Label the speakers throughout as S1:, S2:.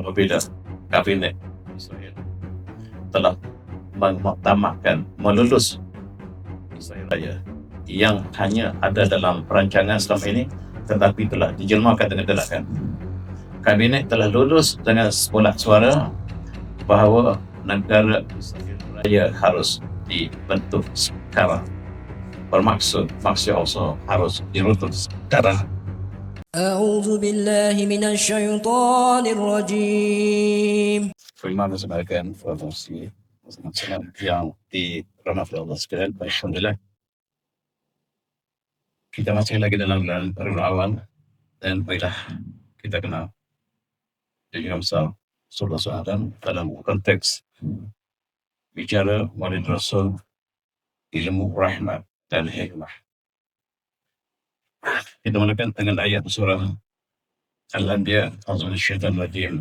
S1: apabila kabinet Israel telah mengutamakan melulus Israel Raya yang hanya ada dalam perancangan selama ini tetapi telah dijelmakan dengan gerakan. Kabinet telah lulus dengan sebulan suara bahawa negara Israel Raya harus dibentuk sekarang. Bermaksud also harus diruntuh sekarang.
S2: أعوذ بالله من الشيطان الرجيم.
S1: Beriman sebagian promosi yang dirahmati Allah sekalian. Alhamdulillah, kita masih lagi dalam bulan Rabiul Awal dan baiklah kita kenal dengan besar surah Al-Adam dalam konteks bicara Maulid Rasul, ilmu rahmat dan hikmah. Kita mulakan dengan ayat surah Al-Anbiya, A'udzu minasyaitonir rajim.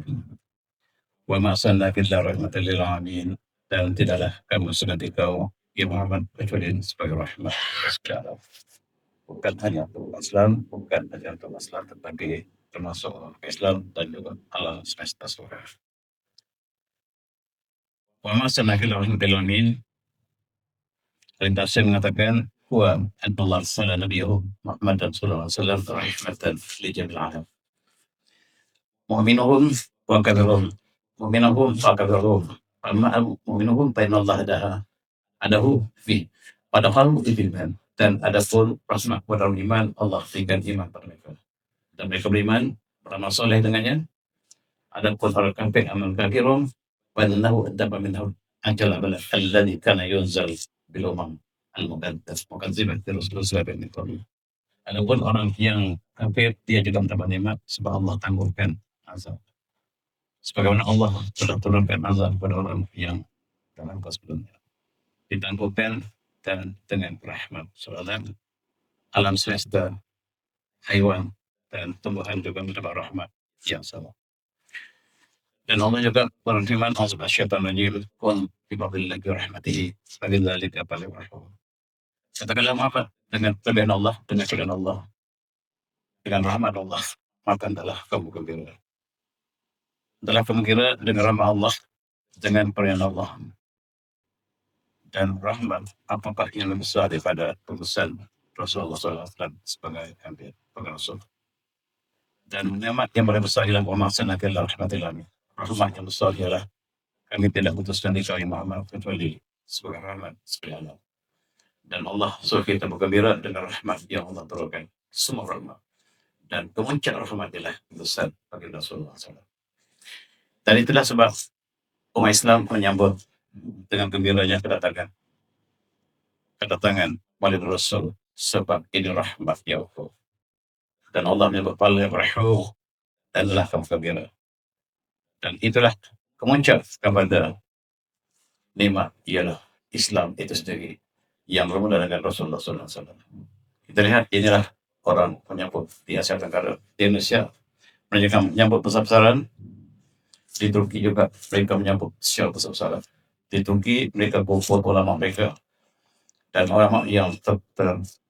S1: Wa ma arsalnaka illa rahmatan lil alamin, dan tidaklah kamu seganti kau ya Muhammad kecuali sebagai rahmat segala. Bukan hanya untuk Islam, tetapi termasuk Islam dan juga alam semesta seluruh. Wa ma arsalnaka illa rahmatan lil alamin. Tafsir mengatakan huwa Allah arsala nabiyahu Muhammad sallallahu alaihi wasallam rahmatan li jami'il alam. Mu'minuhum wa kafiruhum. Mu'minuhum wa kafiruhum. Amma mu'minuhum fa inna Allah adahu fi padahal iman, dan adapun rahmat kepada orang iman, Allah berikan iman pada mereka dan mereka beriman, beramal soleh dengannya. Adapun orang kafir amal kafirun wa innahu adaba minhu ajal abala alladhi kana yunzal bil umam al-muqaddas mukadziban bi rasulillah min qabl. Adapun orang yang kafir, dia juga mendapat nikmat sebab Allah tangguhkan azab. Sebagaimana Allah telah turunkan azab kepada orang yang dalam sebelumnya, ditangguhkan dan dengan rahmat seolah alam semesta, haiwan dan tumbuhan juga mendapat rahmat yang sama. Dan Allah juga berfirman, "Auzubillahi qul bi fadlillahi wa rahmatihi fabidzalika falyafrahu." Katakanlah apa? Dengan pilihan Allah, dengan pilihan Allah, dengan rahmat Allah, maka adalah kamu gembira. Adalah kamu gembira dengan rahmat Allah, dengan pilihan Allah. Dan rahmat apakah yang lebih besar daripada pesan Rasulullah SAW sebagai hampir Rasul. Dan nikmat yang paling besar ialah wa ma arsalnaka illa rahmatan lil alamin. Rahmat yang besar ialah kami tidak putuskan di kau Muhammad kecuali sebagai rahmat sekalian. Dan Allah suruh kita bergembira dengan rahmat yang Allah turunkan, semua rahmat. Dan kemuncak rahmat ialah besar bagi Rasulullah SAW. Dan itulah sebab umat Islam menyambut dengan gembiranya kedatangan Maulid Rasul, sebab ini rahmat ya Allah. Dan Allah menyebut falyafrahu, dan adalah kamu gembira. Dan itulah kemuncak kepada nikmat ialah Islam itu sendiri yang bermula dengan Rasulullah SAW. Kita lihat inilah orang menyambut di Asia Tenggara, di Indonesia mereka menyambut besar-besaran. Di Turki juga mereka menyambut secara besar-besaran. Di Turki mereka kumpul ulama mereka, dan ulama yang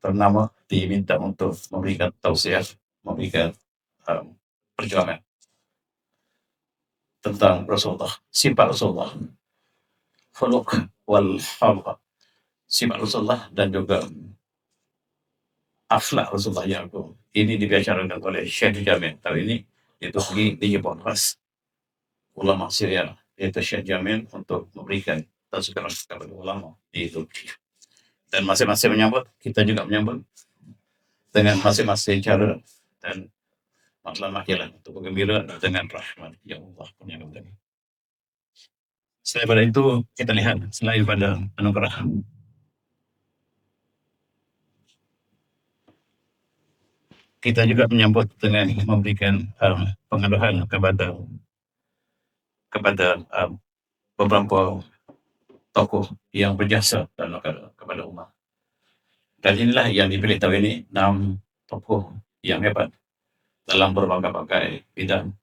S1: ternama diminta untuk memberikan tausiah, memberikan perjuangan tentang Rasulullah, sifat Rasulullah, khuluq wal khalq, sifat Rasulullah dan juga akhlak Rasulullah yang agung. Ini dibicarakan oleh Syekh Jamil. Kali ini di Turki, di Jepang, ulama Syria, yaitu Syekh Jamil, untuk memberikan tazkirah kepada ulama di Turki. Dan masing-masing menyambut, kita juga menyambut dengan masing-masing cara, dan maklumah ialah untuk bergembira dengan rahmat yang Allah punya kembali. Selain pada itu, kita lihat selain pada anugerah, kita juga menyambut dengan memberikan pengaduhan kepada beberapa tokoh yang berjasa dalam kepada umat. Dan inilah yang dipilih tahun ini, 6 tokoh yang hebat dalam berbagai bidang,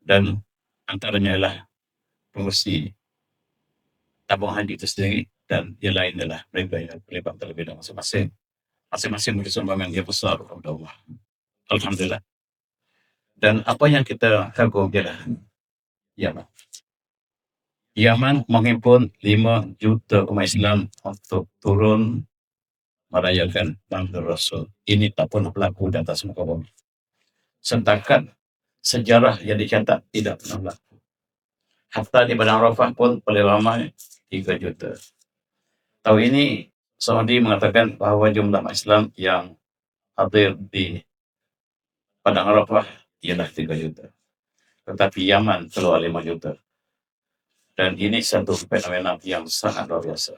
S1: dan antaranya adalah pengurusi tabung haji itu sendiri, dan yang lain adalah mereka yang terlibat dalam bidang masing-masing memberi sumbangan yang besar kepada Allah. Alhamdulillah. Dan apa yang kita kagum ialah Yaman. Yaman menghimpun 5 juta umat Islam untuk turun merayakan Maulid Rasul. Ini tak pernah berlaku di atas muka bumi. Setakat sejarah yang dicatat tidak pernah berlaku. Hatta di Padang Arafah pun paling ramai 3 juta. Tahun ini Saudi mengatakan bahawa jumlah umat Islam yang hadir di Padang Arafah ialah 3 juta. Tetapi Yaman keluar 5 juta. Dan ini satu fenomena yang sangat luar biasa.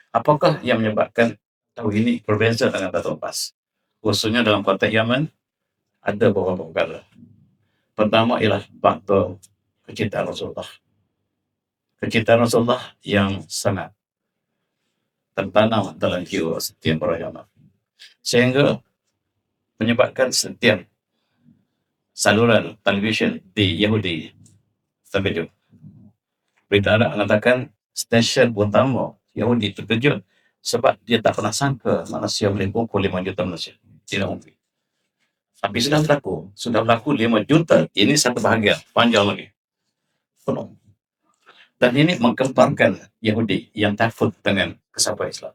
S1: Apakah yang menyebabkan tahun ini berbeza dengan tahun lepas? Khususnya dalam konteks Yaman, ada beberapa perkara. Pertama ialah faktor kecintaan Rasulullah. Kecintaan Rasulullah yang sangat tertanam dalam jiwa setiap orang Yaman. Sehingga menyebabkan setiap saluran televisyen di Yahudi terkejut. Berita Arab mengatakan stesen utama Yahudi terkejut sebab dia tak pernah sangka manusia boleh kumpul 5 juta manusia. Tidak mungkin. Tapi sudah berlaku 5 juta. Ini satu bahagian, panjang lagi. Penuh. Dan ini mengkemparkan Yahudi yang takut dengan kesatuan Islam.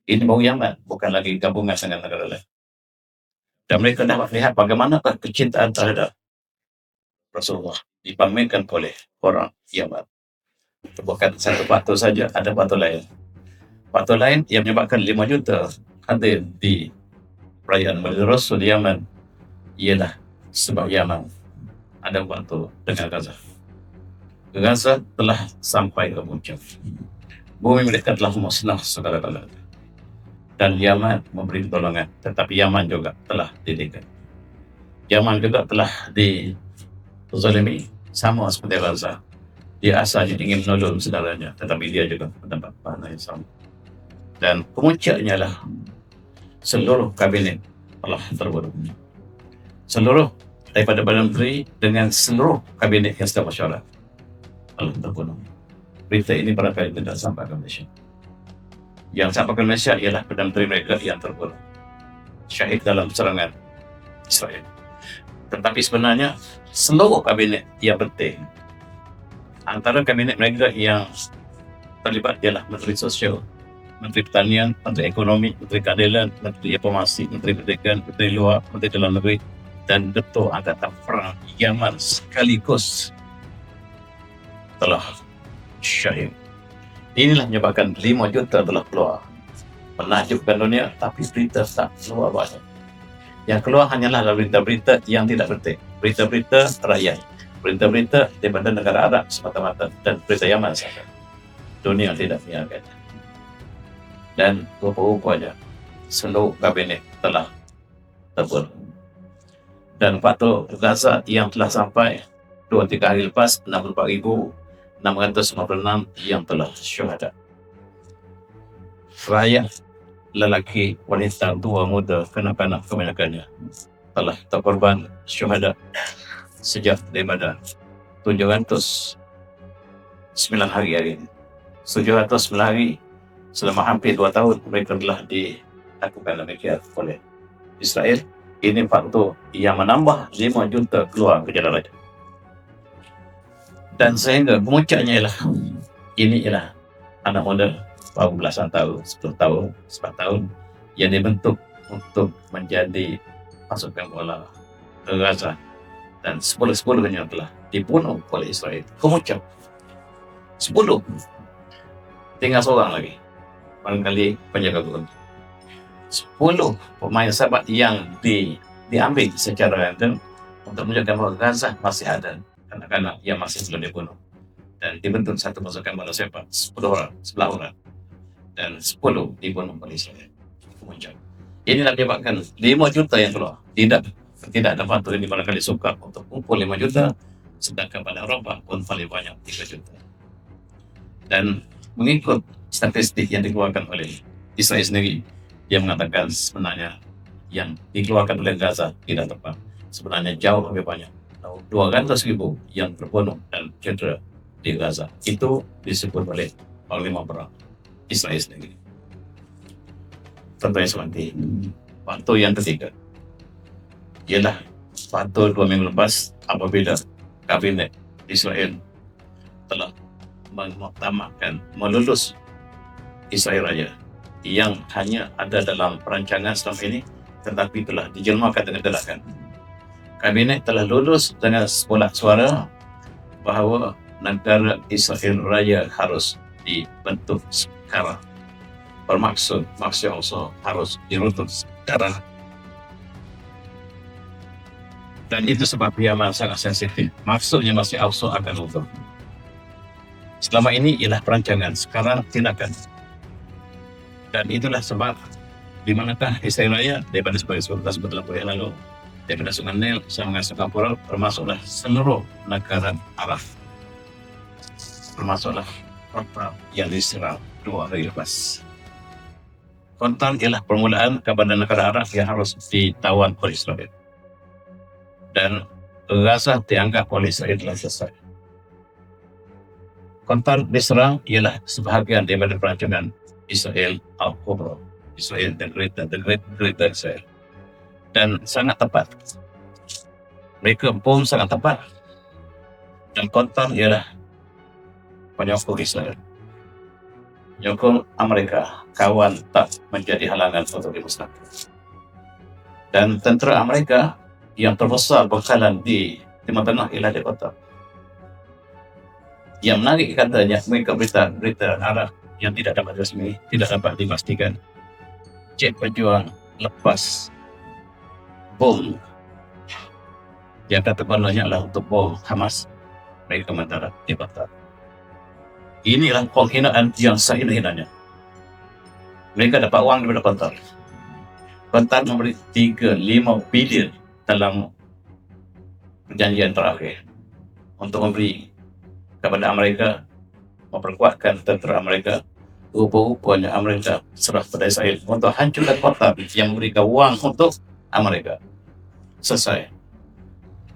S1: Ini baru Yaman, bukan lagi gabungan dengan negara lain. Dan mereka dapat melihat bagaimana kecintaan terhadap Rasulullah dipamerkan oleh orang Yaman. Bukan satu faktor saja, ada faktor lain. Faktor lain yang menyebabkan 5 juta hadir di perayaan Maulid Rasul di Yaman ialah sebab Yaman ada waktu dengan Gaza. Gaza telah sampai ke puncak. Bumi mereka telah musnah segala-galanya. Dan Yaman memberi pertolongan, tetapi Yaman juga telah didekat. Yaman juga telah dizalimi sama seperti Gaza. Dia asalnya ingin menolong saudaranya, tetapi dia juga mendapat pahala yang sama. Dan kemuncaknya lah seluruh kabinet telah terbunuh. Seluruh daripada Badan Menteri dengan seluruh kabinet yang sedang mesyuarat telah terbunuh. Berita ini barangkali tidak sampai ke Malaysia. Yang sampai ke Malaysia ialah Perdana Menteri mereka yang terbunuh, syahid dalam serangan Israel. Tetapi sebenarnya seluruh kabinet yang penting, antara kabinet mereka yang terlibat ialah Menteri Sosial, Menteri Pertanian, Menteri Ekonomi, Menteri Keadilan, Menteri Informasi, Menteri Pendidikan, Menteri Luar, Menteri Dalam Negeri, dan Datuk Angkatan Perang Yaman sekaligus telah syahid. Inilah menyebabkan 5 juta telah keluar menakjubkan dunia, tapi berita tak keluar banyak. Yang keluar hanyalah berita-berita yang tidak penting, berita-berita rakyat, berita-berita daripada negara Arab semata-mata, dan berita Yaman saja. Dunia tidak menyiarkan. Dan rupa-rupanya seluruh kabinet telah terbunuh. Dan faktor Gaza yang telah sampai 2-3 hari lepas, 64,656 yang telah syuhada. Rakyat, lelaki, wanita, tua, muda, kanak-kanak, kebanyakannya telah terkorban syuhada sejak daripada 709 hari ini. 709 hari selama hampir 2 tahun mereka telah dilakukan demikian oleh Israel. Ini faktor yang menambah 5 juta keluar ke jalan raya. Dan sehingga puncaknya ialah ini ialah anak muda baru belasan tahun, 10 tahun, 9 tahun yang dibentuk untuk menjadi pasukan bola ke Gaza, dan 10-10-nya telah dibunuh oleh Israel. Kemuncak 10, tinggal seorang lagi, barangkali penjaga gol. 10 pemain sahabat yang diambil secara random untuk menjaga bahwa Gaza masih ada anak-anak yang masih belum dibunuh, dan dibentuk satu pasukan bola sepak 10 orang, 11 orang, dan 10 dibunuh oleh Israel. Kemuncak. Inilah menyebabkan 5 juta yang keluar. Tidak ada faktor ini barangkali suka untuk kumpul 5 juta, sedangkan pada Eropah pun paling banyak 3 juta. Dan mengikut statistik yang dikeluarkan oleh Israel sendiri, dia mengatakan sebenarnya yang dikeluarkan oleh Gaza tidak tepat. Sebenarnya jauh lebih banyak. 200,000 yang terbunuh dan cedera di Gaza. Itu disebut oleh Panglima Perang Israel sendiri. Contohnya seperti faktor yang ketiga ialah faktor 2 minggu lepas apabila kabinet Israel telah mengutamakan melulus Israel Raya yang hanya ada dalam perancangan selama ini, tetapi telah dijelmakan dengan gerakan. Kabinet telah lulus dengan sebuah suara bahawa negara Israel Raya harus dibentuk sekarang. Bermaksud also harus diruntuh sekarang. Dan itu sebab dia sangat sensitif. Maksudnya masih also akan runtuh. Selama ini ialah perancangan, sekarang tindakan. Dan itulah sebab di manakah Israel Raya daripada sebagai sebuah dalam yang lalu, daripada Sungai Nil sampai Singapura, termasuklah seluruh negara Arab, termasuklah kota yang diserang 2 hari lepas. Kontan ialah permulaan kepada negara Arab yang harus ditawan oleh Israel. Dan Gaza dianggap oleh Israel telah selesai. Kontan diserang ialah sebahagian daripada perancangan Israel Al-Kubra, Israel the Great Israel. Dan sangat tepat. Mereka bom sangat tepat. Dan kontan ialah penyokong Israel. Penyokong Amerika, kawan tak menjadi halangan untuk dimusnahkan. Dan tentera Amerika yang terbesar bekalan di Timur Tengah ialah di kota. Yang menarik katanya, mereka berita Arab yang tidak dapat resmi, tidak dapat dipastikan. Jet berjuang lepas bom yang kata kononnya adalah untuk bom Hamas, mereka mendarat di kota. Inilah penghinaan yang sehina-hinanya. Mereka dapat wang daripada Qatar. Qatar memberi 3-5 bilion dalam perjanjian terakhir untuk memberi kepada Amerika, memperkuatkan tentera Amerika. Rupa-rupanya Amerika serah pada Israel untuk hancurkan Qatar yang memberikan wang untuk Amerika. Selesai.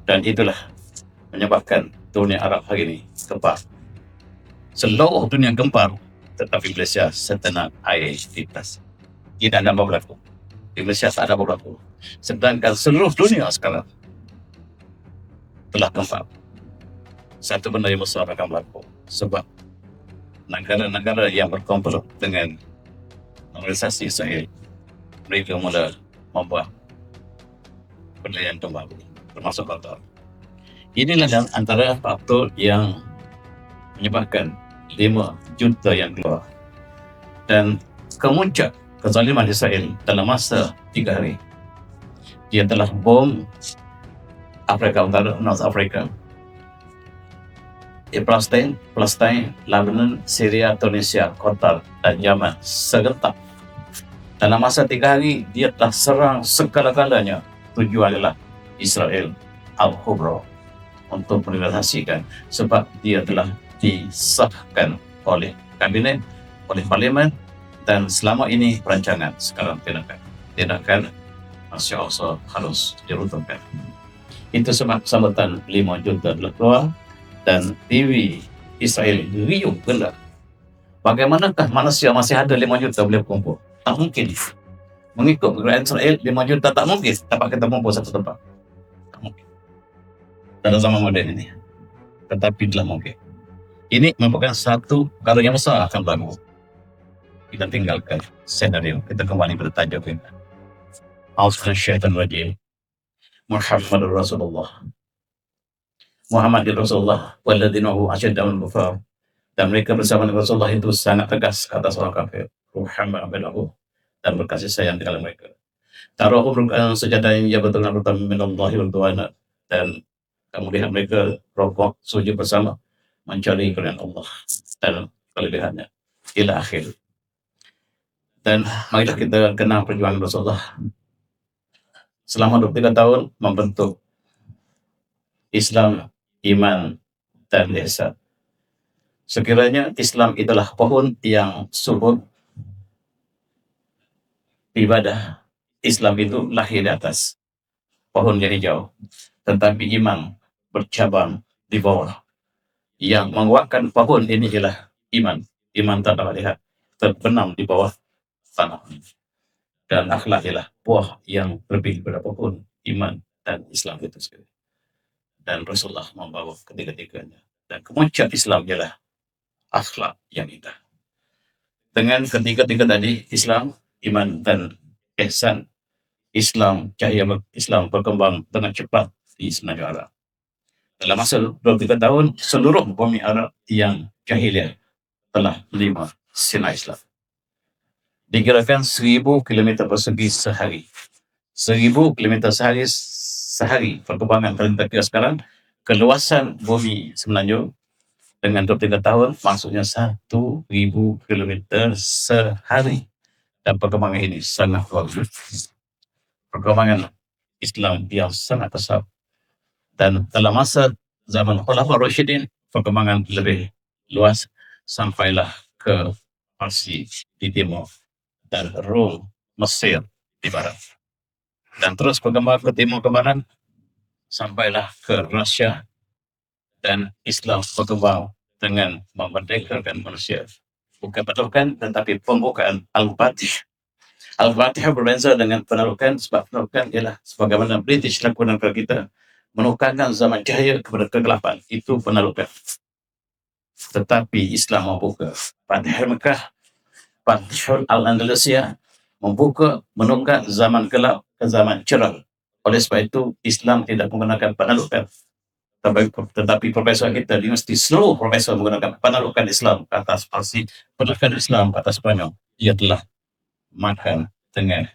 S1: Dan itulah menyebabkan dunia Arab hari ini gempar. Seluruh dunia gempar, tetapi Malaysia setenang air di atas. Tidak ada apa berlaku. Di Malaysia tak ada apa berlaku. Sedangkan seluruh dunia sekarang telah gempar. Satu benda yang besar akan berlaku. Sebab negara-negara yang berkumpul dengan organisasi Israel, mereka mula membuat benda yang kembali, termasuk Qatar. Inilah antara faktor yang menyebabkan 5 juta yang keluar. Dan kemuncak kezaliman Israel dalam masa 3 hari, dia telah bom Afrika Utara, North Africa, Palestin, Lebanon, Syria, Tunisia, Qatar dan Yaman serentak. Dalam masa 3 hari, dia telah serang segala-galanya. Tujuan adalah Israel Al-Kubra untuk merealisasikan, sebab dia telah disahkan oleh kabinet, oleh parlimen, dan selama ini perancangan, sekarang tindakan masih also harus diruntuhkan. Itu sebab sambutan 5 juta telah keluar. Dan TV Israel riuh gelap. Bagaimanakah manusia masih ada 5 juta boleh berkumpul? Tak mungkin. Mengikut kerajaan Israel, 5 juta tak mungkin dapat kita kumpul satu tempat. Tak mungkin. Dalam zaman moden ini. Tetapi telah mungkin. Ini merupakan satu perkara yang besar akan berlaku. Kita tinggalkan senario. Kita kembali pada tajuk ini. Auzubillahi Muhammadur Rasulullah. Muhammad Rasulullah walladzina hum asyaddul kufar, dan mereka bersama dengan Rasulullah itu sangat tegas atas orang kafir. Muhammad bilahu, dan berkasih sayang di dalam mereka. Taruhum ruk'an sejadah yang betul-betul minallahi wal duwana, dan kamu lihat mereka rokok sujud bersama mencari keridhaan Allah dan kelebihannya ila akhir. Dan marilah kita kenal perjuangan Rasulullah selama 23 tahun membentuk Islam, iman, dan ihsan. Sekiranya Islam itulah pohon yang subur, ibadah Islam itu lahir di atas pohon yang hijau, tetapi iman bercabang di bawah. Yang menguatkan pohon ini ialah iman. Iman tak dapat lihat, terbenam di bawah tanah. Dan akhlak ialah buah yang lebih daripada pohon iman dan Islam itu sendiri. Dan Rasulullah membawa ketiga-tiganya. Dan kemuncak Islam ialah akhlak yang indah. Dengan ketiga-tiga tadi, Islam, iman, dan ihsan, cahaya Islam berkembang dengan cepat di semenanjung Arab. Dalam masa 23 tahun, seluruh bumi Arab yang jahiliah telah menerima sinar Islam. Dikirakan 1,000 kilometer persegi sehari. 1,000 kilometer sehari perkembangan kalau kita kira sekarang, keluasan bumi semenanjung dengan 23 tahun maksudnya 1,000 kilometer sehari. Dan perkembangan ini sangat luar biasa. Perkembangan Islam yang sangat pesat. Dan dalam masa zaman Khulafaur Rasyidin, perkembangan lebih luas sampailah ke Parsi di timur dan Rom, Mesir di barat. Dan terus berkembang ke timur ke barat sampailah ke Rusia, dan Islam berkembang dengan memerdekakan manusia. Bukan penaklukan tetapi pembukaan Al-Fatihah. Al-Fatihah berbeza dengan penaklukan sebab penaklukan ialah sebagaimana British lakukan kepada kita, menukarkan zaman cahaya kepada kegelapan. Itu penaklukan. Tetapi Islam membuka Fatihah Mekah, Fatihah Al-Andalusia, menukar zaman gelap ke zaman cerah. Oleh sebab itu Islam tidak menggunakan penaklukan. Tetapi profesor kita di universiti, seluruh profesor menggunakan penaklukan Islam ke atas Parsi, penaklukan Islam ke atas Spanyol. Ia telah makan dengan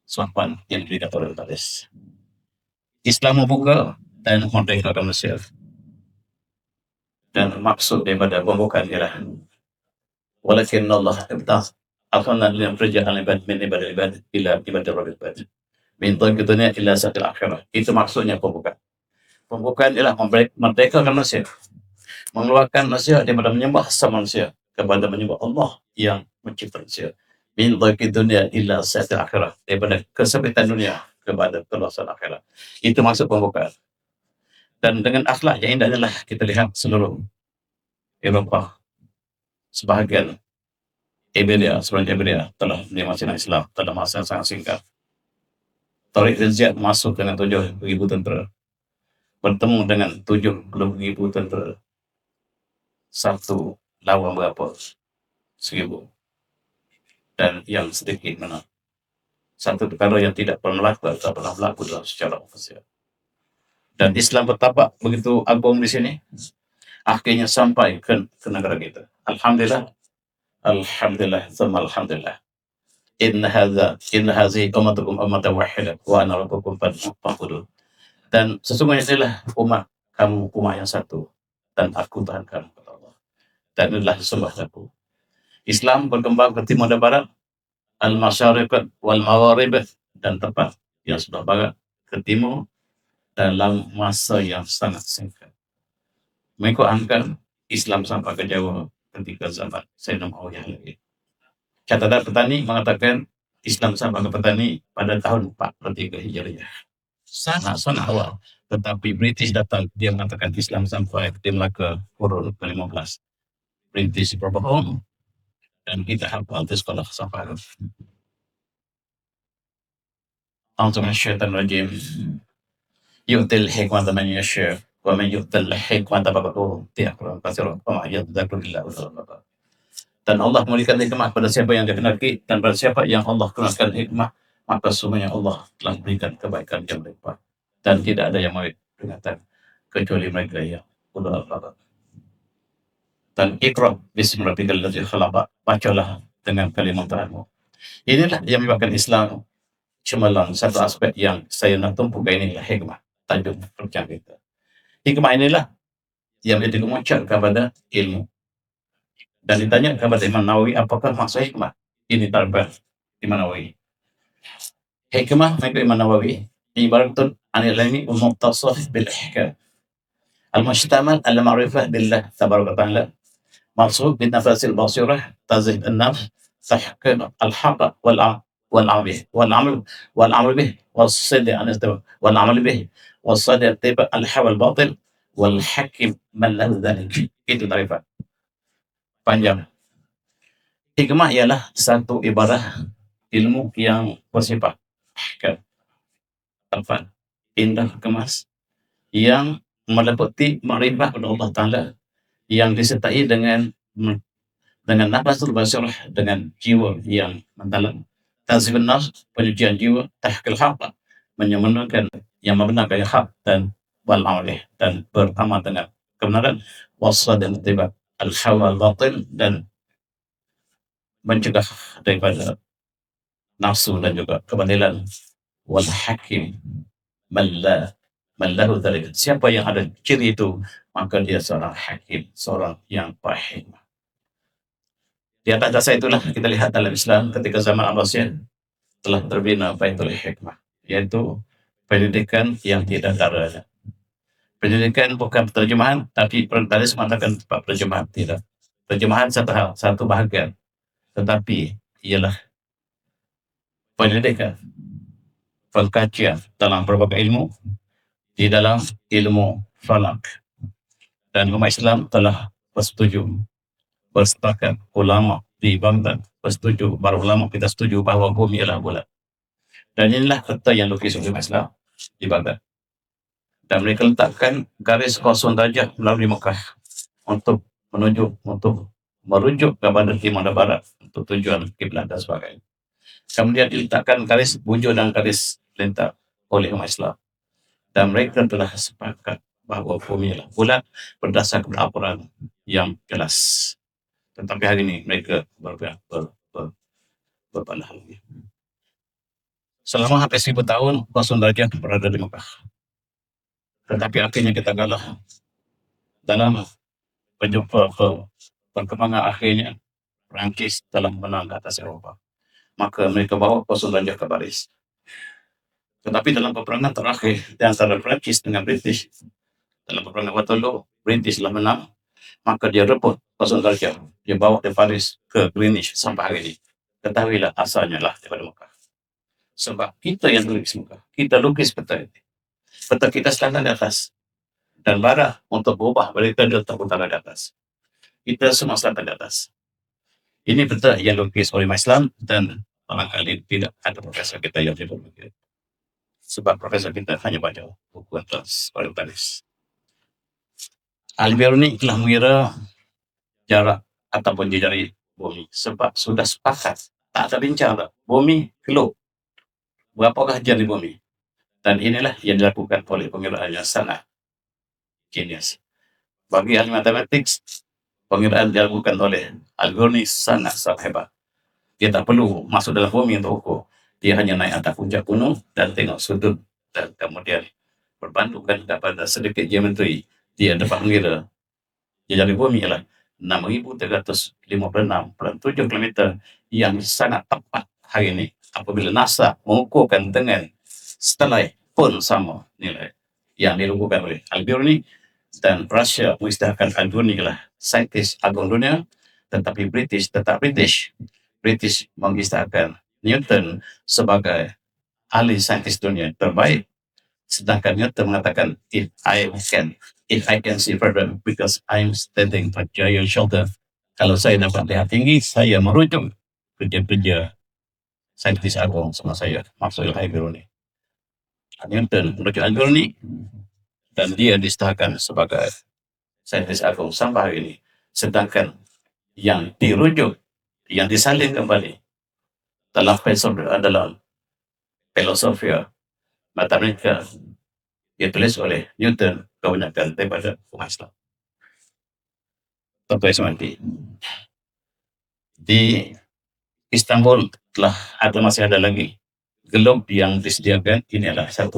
S1: suapan yang diberikan oleh Talis. Islam membuka dan memerdekakan Mesir. Dan maksud daripada pembukaan ialah walakin Allah ibtah akhana lil kerjaan ibad min ibadil ibad ila ibadah rabbil ibad min dunya ila satil akhirah. Itu maksudnya pembukaan. Pembukaan ialah memerdekakan Mesir, mengeluarkan Mesir daripada menyembah sama manusia kepada menyembah Allah yang mencipta manusia. Min dunya ila satil akhirah, daripada kesempitan dunia kepada keluasan akhirat. Itu maksud pembukaan. Dan dengan akhlak yang indah inilah kita lihat seluruh Eropah, sebahagian Iberia telah menerima sinar Islam dalam masa yang sangat singkat. Tariq Ziyad masuk dengan 7,000 tentera, bertemu dengan 70,000 tentera. Satu lawan berapa? 1,000. Dan yang sedikit menang. Satu perkara yang tidak pernah berlaku dalam sejarah ofisial. Dan Islam bertapak begitu agung di sini, akhirnya sampai ke negara kita. Alhamdulillah, thumma alhamdulillah. Inna hazihi ummatukum ummatan wahidah wa ana rabbukum fa'budun. Dan sesungguhnya inilah umat kamu, umat yang satu, dan aku Tuhan kamu, kata Allah. Dan inilah sembah aku. Islam berkembang ke timur dan barat, al-masyariq wal magharib, dan tepat yang sebelah barat ke timur dalam masa yang sangat singkat. Mengikut angka, Islam sampai ke Jawa ketika zaman Sayyidina Muawiyah lagi. Catatan petani mengatakan Islam sampai ke petani pada tahun 43 Hijriah. Sangat awal. Tetapi British datang, dia mengatakan Islam sampai ke Melaka kurun ke-15. British berbohong. Dan kita hafal di sekolah sampai. A'udzu minasyaitonir rajim. Yu'til hikmata man yasha' wa man yu'tal hikmata faqad utiya khairan katsiran wa ma yadhakkaru illa ulul albab. Dan Allah memberikan hikmah pada siapa yang dikehendaki, dan pada siapa yang Allah kurniakan hikmah, maka sungguhnya Allah telah berikan kebaikan yang berlimpah. Dan tidak ada yang mau peringatan kecuali mereka yang ulul albab. Dan Iqra bismi rabbikal ladzi khalaq, bacalah dengan kalimat Tuhanmu. Inilah yang menyebabkan Islam cemerlang. Satu aspek yang saya nak tumpukan inilah hikmah, tajuk percaya kita. Hikmah inilah yang menjadi kemuncak kepada ilmu. Dan ditanya kepada Imam Nawawi, apakah maksud hikmah? Ini tarbat Imam Nawawi. Hikmah menurut Imam Nawawi ibaratun anil ilmi wa muqtasaf bil ihkam al-mushtamal ala ma'rifah billah tabaraka ta'ala, maksud bin nafasil basirah tazid an-nafs tahqiq al-haqq wal-amal bih was-sidq wal-amal bih was-sidq tiba al-hawa al-batil wal-hakim man lahu dhalik. Itu tarifat panjang. Hikmah ialah satu ibadah ilmu yang bersifat indah, kemas, yang meliputi makrifah kepada Allah Ta'ala yang disertai dengan nafasul basirah, dengan jiwa yang mendalam, tazibun nafs, penyucian jiwa, tahqiq haqq, menyempurnakan yang membenarkan yang hak, dan wal amalih, dan beramal dengan kebenaran, wasad dan tiba al hawa al batil, dan mencegah daripada nafsu dan juga kebatilan, wal hakim mallahu dzalik. Siapa yang ada ciri itu, maka dia seorang hakim, seorang yang berhikmah. Di atas dasar itulah kita lihat dalam Islam ketika zaman Abbasiyah telah terbina Baitul Hikmah, yaitu pendidikan yang tidak darah. Pendidikan bukan terjemahan, tapi tadi mengatakan terjemahan, tidak. Terjemahan satu hal, satu bahagian, tetapi ialah pendidikan, pengkajian dalam berbagai ilmu, di dalam ilmu falak. Dan umat Islam telah bersepakat, ulama di Baghdad bersetuju, para ulama kita setuju bahawa bumi ialah bulat. Dan inilah peta yang lukis oleh umat Islam di Baghdad. Dan mereka letakkan garis kosong darjah melalui Mekah untuk merujuk kepada timur dan barat untuk tujuan kiblat dan sebagainya. Kemudian diletakkan garis bujur dan garis lintang oleh umat Islam. Dan mereka telah sepakat bahawa bumi ialah bulat berdasarkan laporan yang jelas. Tetapi hari ini mereka berbalik lagi. Selama hampir 1000 tahun kosong darjah berada di Mekah. Tetapi akhirnya kita kalah dalam perkembangan akhirnya Perancis telah menang atas Eropah. Maka mereka bawa kosong darjah ke Paris. Tetapi dalam peperangan terakhir di antara Perancis dengan British, dalam peperangan Waterloo, British telah menang, maka dia rebut kosong darjah, dia bawa dari Paris ke Greenwich sampai hari ini. Ketahuilah asalnya lah daripada Mekah. Sebab kita yang lukis Mekah, kita lukis peta ini. Peta kita standar di atas, dan barat untuk berubah mereka letak utara di atas. Kita semua standar di atas. Ini peta yang lukis oleh Islam, dan barangkali tidak ada profesor kita yang diperlukan. Sebab profesor kita hanya baca buku atas orientalis. Al-Biruni telah mengira jarak ataupun jari bumi, sebab sudah sepakat, tak ada bincang bumi globe, berapakah jari bumi. Dan inilah yang dilakukan oleh pengiraan yang sangat genius. Bagi ahli matematik, pengiraan dilakukan oleh Al-Biruni sangat hebat. Dia tak perlu masuk dalam bumi untuk ukur. Dia hanya naik atas puncak gunung dan tengok sudut, dan kemudian berbandingkan kepada sedikit geometri. Dia dapat mengira jari bumi ialah 6,356,7 km, yang sangat tepat hari ini. Apabila NASA mengukurkan dengan satelit pun sama nilai yang dilakukan oleh Al-Biruni, dan Rusia mengisytiharkan Al-Biruni ialah saintis agung dunia, tetapi British tetap British. British mengisytiharkan Newton sebagai ahli saintis dunia terbaik, sedangkan Newton mengatakan if I can see further because I'm standing on giant shoulder. Kalau saya dapat lihat tinggi, saya merujuk kerja-kerja saintis agung sama saya, maksudnya Al-Biruni. Newton merujuk Al-Biruni, dan dia diisytiharkan sebagai saintis agung sampai hari ini. Sedangkan yang dirujuk, yang disalin kembali dalam adalah filosofia matematika ditulis oleh Newton, kebanyakan daripada umat Islam. Tentu seperti di Istanbul masih ada lagi globe yang disediakan. Ini adalah satu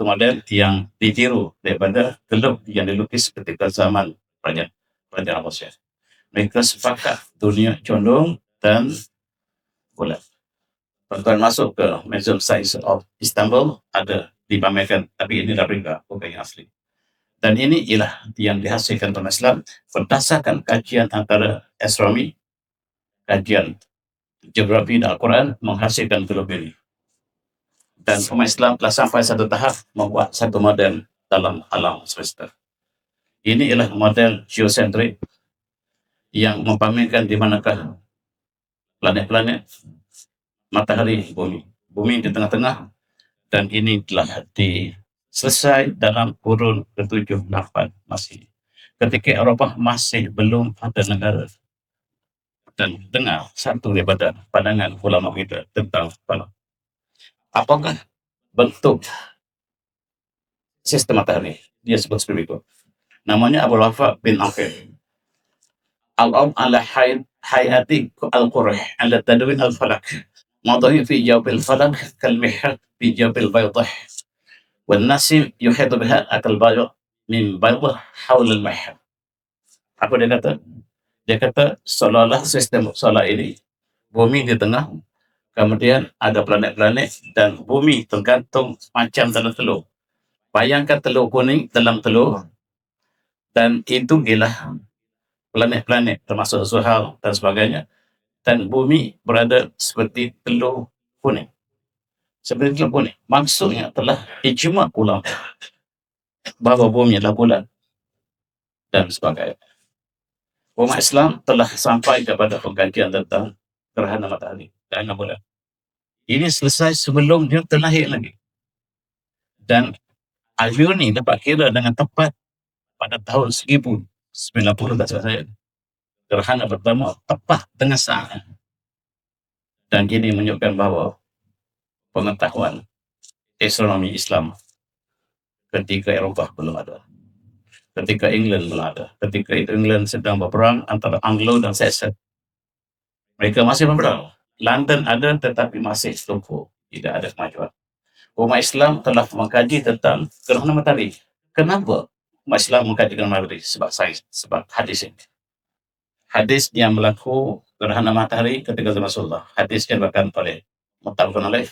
S1: model yang ditiru daripada globe yang dilukis ketika zaman Kerajaan Abbasiyah. Mereka sepakat dunia condong dan bulat. Tuan masuk ke Museum Science of Istanbul, ada dipamerkan, tapi ini replika, bukan yang asli. Dan ini ialah yang dihasilkan oleh Islam berdasarkan kajian antara astronomi, kajian geografi dan Al-Quran, menghasilkan globe ini. Dan umat Islam telah sampai satu tahap membuat satu model dalam alam semesta. Ini ialah model geosentrik yang mempamerkan di manakah planet-planet, matahari, bumi di tengah-tengah, dan ini telah selesai dalam kurun ke-7-8 masih. Ketika Eropah masih belum ada negara. Dan dengar satu daripada pandangan ulama kita tentang apakah bentuk sistem matahari. Dia sebut seperti itu. Namanya Abu Wafa bin Aqil. Al-Am ala hayati al-Qurih ala tadwin al-falak. Madahi fi jawabil falak kal-mihak fi jawabil baydah. Wal-nasim yuhidu biha akal baydah min baydah hawla al-mihak. Apa dia kata? Dia kata seolah-olah sistem solar ini, bumi di tengah, kemudian ada planet-planet, dan bumi tergantung macam dalam telur. Bayangkan telur kuning dalam telur, dan itu ialah planet-planet termasuk Zuhal dan sebagainya, dan bumi berada seperti telur kuning. Seperti telur kuning. Maksudnya telah ijma' ulama bahawa bumi adalah bulan dan sebagainya. Umat Islam telah sampai kepada pengkajian tentang gerhana matahari dan bulan. Ini selesai sebelum dia terlahir lagi. Dan Al-Biruni dapat kira dengan tepat pada tahun 1090 tak salah saya. Gerhana pertama tepat tengah saat. Dan ini menunjukkan bahawa pengetahuan astronomi Islam ketika Eropah belum ada. Ketika England belum ada. Ketika itu England sedang berperang antara Anglo dan Saxon. Mereka masih berperang. London ada tetapi masih lumpuh. Tidak ada kemajuan. Umat Islam telah mengkaji tentang gerhana matahari. Kenapa umat Islam mengkaji gerhana matahari? Sebab sains, sebab hadis ini. Hadis yang berlaku gerhana matahari ketika zaman Rasulullah. Hadis yang diriwayatkan oleh muttafaqun alaih.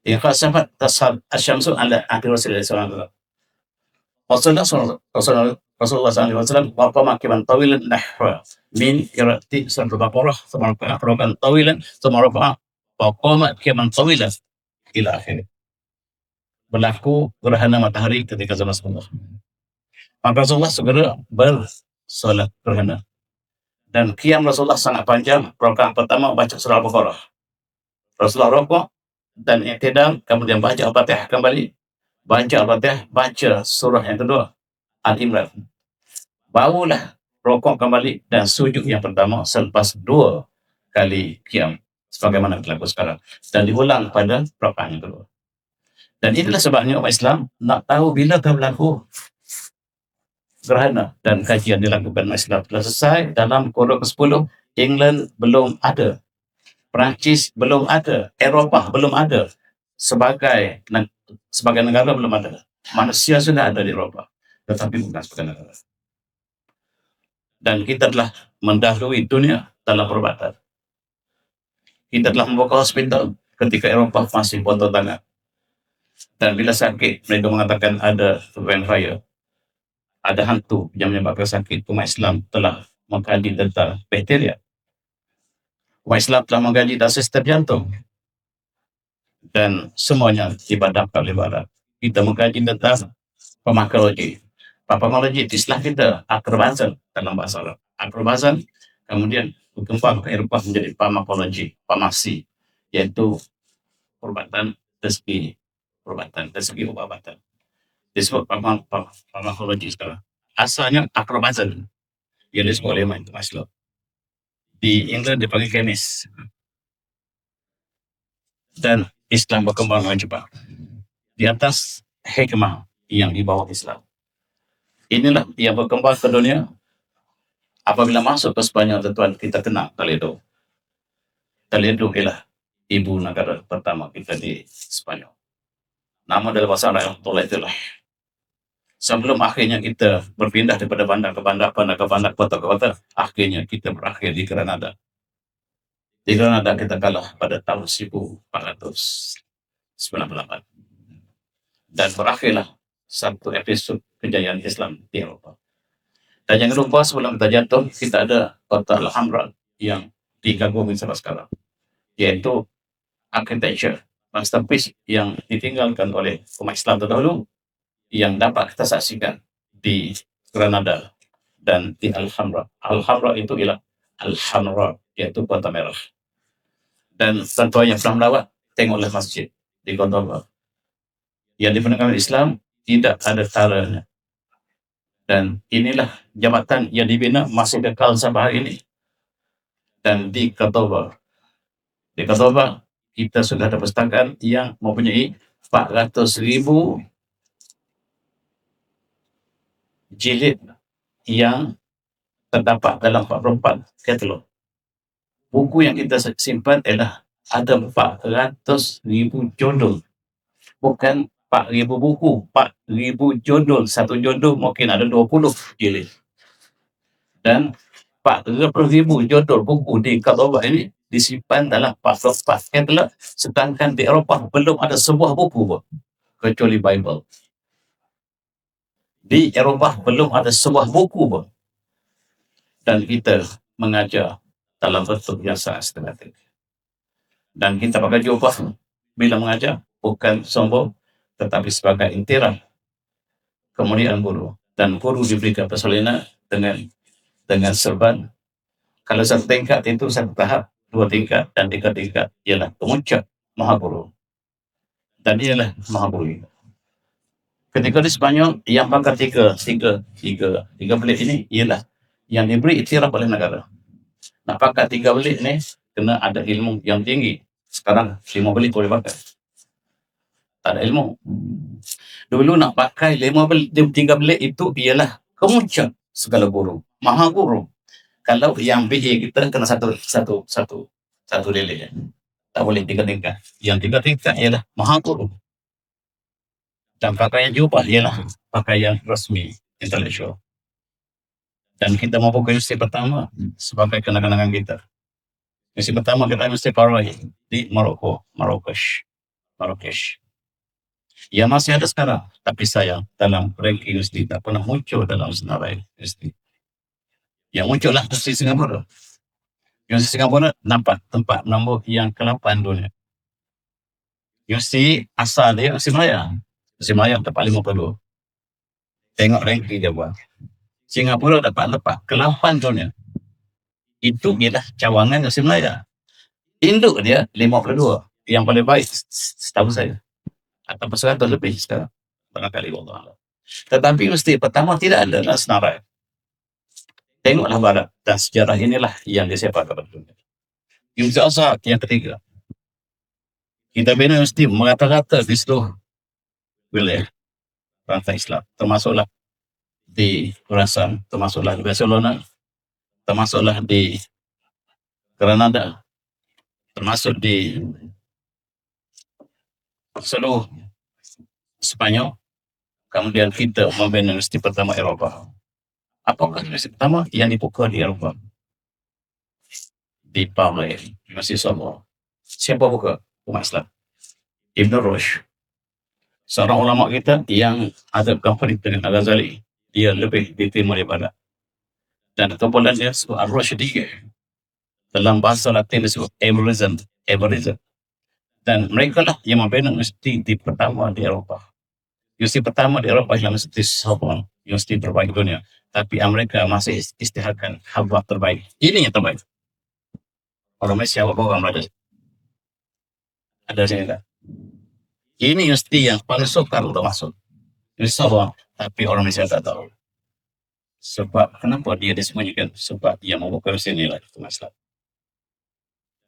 S1: Yang khasafat tasad asyamsu ala akhir Rasulullah SAW. Rasulullah SAW waqama kiban tawilan nahwa min qira'ati surah Al-Baqarah thumma rafa'a tawilan thumma rafa'a waqama kiban tawilan ila akhir. Berlaku gerhana matahari ketika zaman Rasulullah. Maka Rasulullah segera bersolat gerhana. Dan qiyam Rasulullah sangat panjang. Rakaat pertama baca surah Al-Baqarah. Rasulullah rukuk dan i'tidal, kemudian baca Al-Fatihah kembali. Baca Al-Fatihah, baca surah yang kedua, Al-Imran. Barulah rukuk kembali dan sujud yang pertama selepas 2 kali qiyam. Sebagaimana berlaku sekarang. Dan diulang pada rakaat yang kedua. Dan inilah sebabnya umat Islam nak tahu bila berlaku gerhana, dan kajian dilakukan umat Islam telah selesai dalam kurun ke-10. England belum ada, Perancis belum ada, Eropah belum ada, sebagai negara belum ada. Manusia sudah ada di Eropah, tetapi bukan sebagai negara. Dan kita telah mendahului dunia dalam perubatan. Kita telah membuka hospital ketika Eropah masih potong tangan. Dan bila sakit, mereka mengatakan ada vampire, ada hantu yang menyebabkan sakit. Umat Islam telah mengkaji tentang bakteria. Umat Islam telah mengkaji tentang sistem jantung. Dan semuanya dibadamkan oleh barat. Kita mengkaji tentang farmakologi. Farmakologi itu istilah kita akrobazan dalam bahasa Arab. Akrobazan kemudian berkembang ke Eropah menjadi farmakologi, farmasi, yaitu perubatan dari segi obat-obatan. Disebut farmakologi sekarang. Asalnya akrobazan yang disebut oleh Maslow. Di England dipanggil kemis. Dan Islam berkembang dengan cepat di atas hikmah yang dibawa Islam. Inilah yang berkembang ke dunia. Apabila masuk ke Spanyol, tuan kita kenal Toledo. Toledo ialah ibu negara pertama kita di Spanyol. Nama dalam bahasa Arab Toledo. Sebelum akhirnya kita berpindah daripada bandar ke bandar, kota ke kota, akhirnya kita berakhir di Granada. Di Granada kita kalah pada tahun 1498. Dan berakhirlah satu episod kejayaan Islam di Eropah. Dan jangan lupa sebelum kita jatuh, kita ada kota Alhambra yang dikagumi sampai sekarang, yaitu architecture masterpiece yang ditinggalkan oleh umat Islam terdahulu, yang dapat kita saksikan di Granada dan di Alhambra. Alhambra itu ialah Al-Hamra, yaitu kota merah. Dan tentunya pernah melawat, tengoklah masjid di Cordoba yang dipenuhi oleh Islam, tidak ada taranya. Dan inilah jabatan yang dibina masih kekal sampai hari ini. Dan di Cordoba kita sudah ada perpustakaan yang mempunyai 400,000 jilid yang terdapat dalam 44 katalog. Buku yang kita simpan adalah ada 400,000 judul, bukan 4,000 buku, 4,000 judul. Satu judul mungkin ada 20 jilid. Dan 40,000 judul buku di Cordoba ini disimpan dalam 44 katalog, sedangkan di Eropah belum ada sebuah buku pun, kecuali Bible. Di Eropah belum ada sebuah buku pun. Dan kita mengajar dalam bentuk yang sangat sistematik. Dan kita pakai jubah bila mengajar, bukan sombong, tetapi sebagai intirah kemuliaan guru. Dan guru diberikan persalinan dengan serban. Kalau satu tingkat itu satu tahap, 2 tingkat, dan 3 tingkat ialah pemuncak Maha Guru. Dan ialah Maha Guru. Ketika di Spanyol, yang pakai tiga belit ini ialah yang diberi iktiraf oleh negara. Nak pakai 3 belit ni kena ada ilmu yang tinggi. Sekarang 5 belit boleh pakai. Tak ada ilmu. Dulu nak pakai 3 belit itu ialah kemuncak segala guru, Maha Guru. Kalau yang BA kita kena satu lele. Tak boleh 3 tingkat. Yang 3 tingkat ialah Maha Guru. Dan pakaian jubah ialah pakaian resmi, intelektual. Dan kita mau buka universiti pertama sebagai kenang-kenangan kita. Universiti pertama kita Universiti Parai di Marrakesh. Ya masih ada sekarang, tapi sayang dalam ranking universiti tak pernah muncul dalam senarai universiti. Yang muncullah Universiti Singapura. Universiti Singapura nampak tempat nombor yang ke-8 dunia. Universiti asal dia Universiti Melayu. Universiti Melayu tempat 52. Tengok ranking dia buat. Singapura dapat tempat ke-8 dunia. Itu ialah cawangan Universiti Melayu. Induk dia 52. Yang paling baik setahu saya. Atau 100 lebih sekarang. Barangkali Allah. Tetapi universiti pertama tidak ada dalam senarai. Tengoklah barat. Dan sejarah inilah yang disepak kepada dunia. Universiti Azhar yang ketiga. Kita bina universiti merata-rata di seluruh wilayah bangsa Islam. Termasuklah di Khurasan, termasuklah di Barcelona, termasuklah di Granada, termasuk di seluruh Spanyol. Kemudian kita membina universiti pertama Eropah. Apakah universiti pertama yang dibuka di Eropah? Di Paris, Universiti Sorbonne. Siapa buka? Umat Islam. Ibn Rushd, seorang ulama kita yang ada konflik dengan Al-Ghazali. Dia lebih diterima daripada. Dan kumpulan dia sebut Ar-Rushdiyah. Dalam bahasa Latin disebut Emerism. Dan mereka lah yang membina universiti pertama di Eropah. Universiti pertama di Eropah ialah Universiti Sorbonne, universiti terbaik dunia. Tapi Amerika masih isytiharkan Harvard terbaik. Ini yang terbaik. Orang Malaysia orang belajar. Ada sini tak? Ini universiti yang paling sukar untuk masuk. Universiti Sorbonne, tapi orang Malaysia tak tahu. Sebab kenapa dia disembunyikan? Sebab dia membuka universiti ini lah. Itu masalah.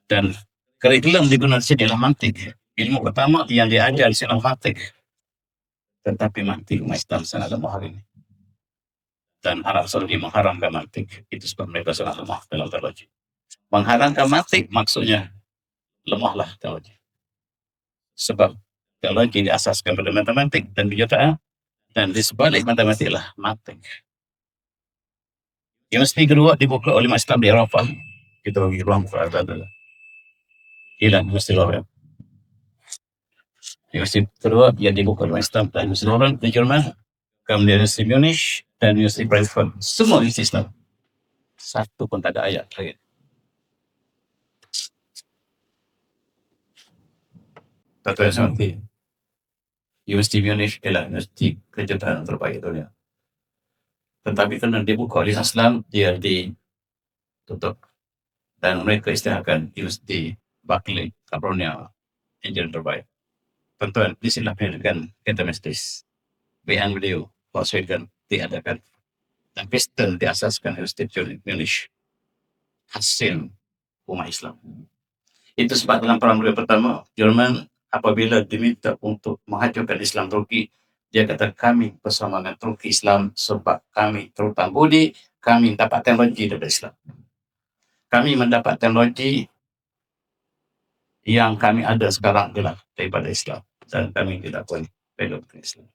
S1: Dan kurikulum digunakan di sini adalah mantik. Ilmu pertama yang diajar di sini adalah mantik. Tetapi mantik umat Islam sangat lemah hari ini. Dan Arab Saudi mengharamkan mantik. Itu sebab mereka sangat lemah dalam teologi. Mengharamkan mantik maksudnya lemahlah teologi. Sebab teologi diasaskan pada matematik dan kejutaan. Dan di sebalik matematik lah mantik. Universiti kedua dibuka oleh umat Islam di Eropah. Kita bagi ruang kepada adalah ialah Universiti Leuven. Universiti kedua yang dibuka oleh Islam dan Universiti Leuven di Jerman, kemudian Universiti Munich dan Universiti Frankfurt. Semua universiti Islam. Satu pun tak ada ayat lagi. Contohnya seperti Universiti Munich ialah universiti kejutaan terbaik dunia. Tetapi kerana dibuka oleh Islam, dia ditutup. Dan mereka isytiharkan Universiti Berkeley, California, engineer terbaik. Tuan-tuan, di sini pendidikan kita mistis. PN beliau Volkswagen diadakan dan Kristen diasaskan Institut Indonesia hasil umat Islam. Itu sebab dalam Perang Dunia Pertama, Jerman apabila diminta untuk menghancurkan Islam Turki, dia kata kami bersama dengan Turki Islam sebab kami terutang budi, kami dapat teknologi daripada Islam. Kami mendapat teknologi yang kami ada sekarang adalah daripada Islam dan kami tidak boleh belok ke Islam.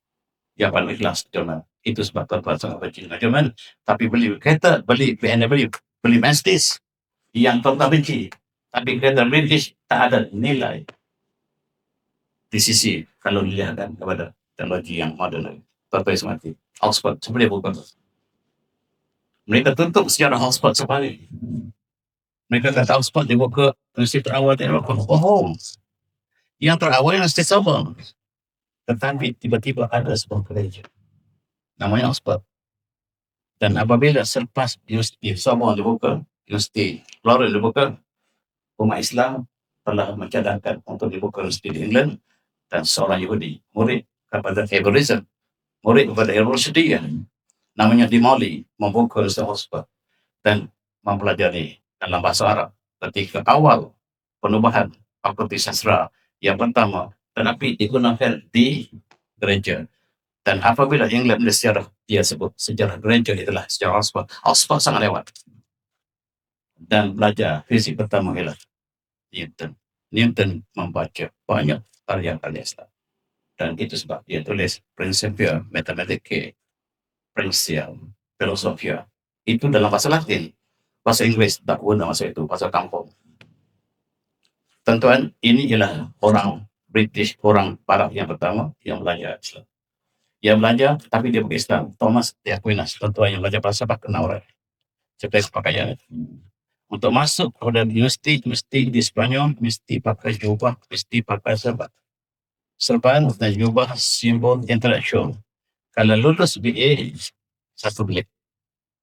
S1: Yang paling ikhlas Jerman. Itu sebab tuan-tuan sangat benci dengan Jerman. Tapi beli kereta, beli BMW, beli Mercedes yang tuan-tuan benci. Tapi kereta British tak ada nilai di sisi kalau dilihatkan kepada teknologi yang moden. Tuan-tuan semati. Oxford, sebenarnya bukan. Mereka tutup sejarah Oxford sekali. Mereka kata Oxford dibuka universiti terawal di Eropah. Oh, yang terawal yang universiti Sorbonne. Tetapi tiba-tiba ada sebuah gereja namanya Oxford. Dan apabila selepas universiti Sorbonne dibuka, universiti Florence dibuka, umat Islam telah mencadangkan untuk dibuka universiti di England dan seorang Yahudi murid kepada Hebraism, murid kepada University namanya Dimoli membuka universiti Oxford dan mempelajari dalam bahasa Arab ketika awal penubuhan fakulti sastra yang pertama, tetapi digunakan di gereja. Dan apabila England sejarah, dia sebut sejarah gereja itulah sejarah Oxford. Oxford sangat lewat. Dan belajar fisik pertama ialah Newton. Newton membaca banyak karya-karya Islam. Dan itu sebab dia tulis Principia Mathematica, Principia Philosophia. Itu dalam bahasa Latin. Bahasa Inggris tak guna masa itu, bahasa kampung. Tuan-tuan, ini ialah orang British, orang Barat yang pertama yang belajar Islam. Dia belajar, tapi dia pakai Islam. Thomas de Aquinas, tuan-tuan yang belajar falsafah kenal orang. Seperti pakaian. Untuk masuk kepada universiti, mesti di Spanyol, mesti pakai jubah, mesti pakai serban. Serban dan jubah simbol intelektual. Kalau lulus BA, 1 bilik.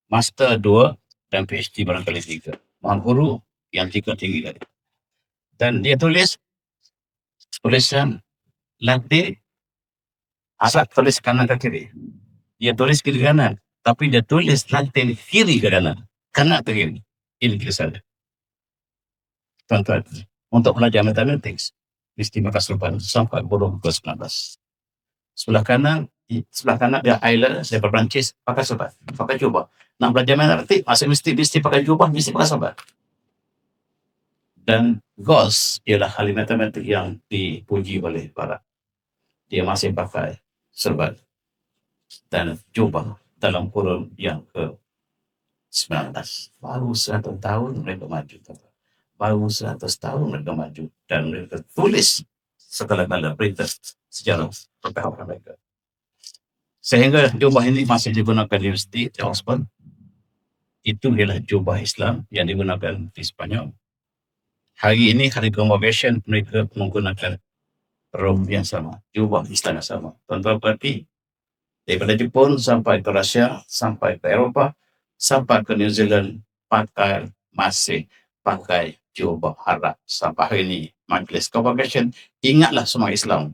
S1: Master 2 dan PhD barangkali 3. Mahal guru yang 3 tinggi tadi. Dan dia tulis tulisan Latin, Arab tulis kanan ke kiri. Dia tulis kiri kanan, tapi dia tulis Latin kiri ke kanan, kanan ke kiri. Ini tulisannya. Tuan-tuan, untuk belajar matematik, mesti pakai serban sampai burung ke 19. Sebelah kanan dia Island, daripada Perancis, pakai serban, pakai jubah. Nak belajar matematik, mesti pakai jubah, mesti pakai serban. Dan Gauss ialah ahli matematik yang dipuji oleh Barat. Dia masih pakai serban dan jubah dalam kurun yang ke-19. Baru 100 tahun mereka maju. Baru 100 tahun mereka maju. Dan mereka tulis segala-gala berita sejarah pertahanan mereka. Sehingga jubah ini masih digunakan di Universiti di Oxford. Itu ialah jubah Islam yang digunakan di Spanyol. Hari ini, hari convocation, mereka menggunakan robe yang sama, jubah Islam yang sama. Tuan-tuan berarti daripada Jepun sampai ke Rusia, sampai ke Eropah, sampai ke New Zealand, masih pakai jubah Arab. Sampai hari ini, majlis convocation, ingatlah semua Islam.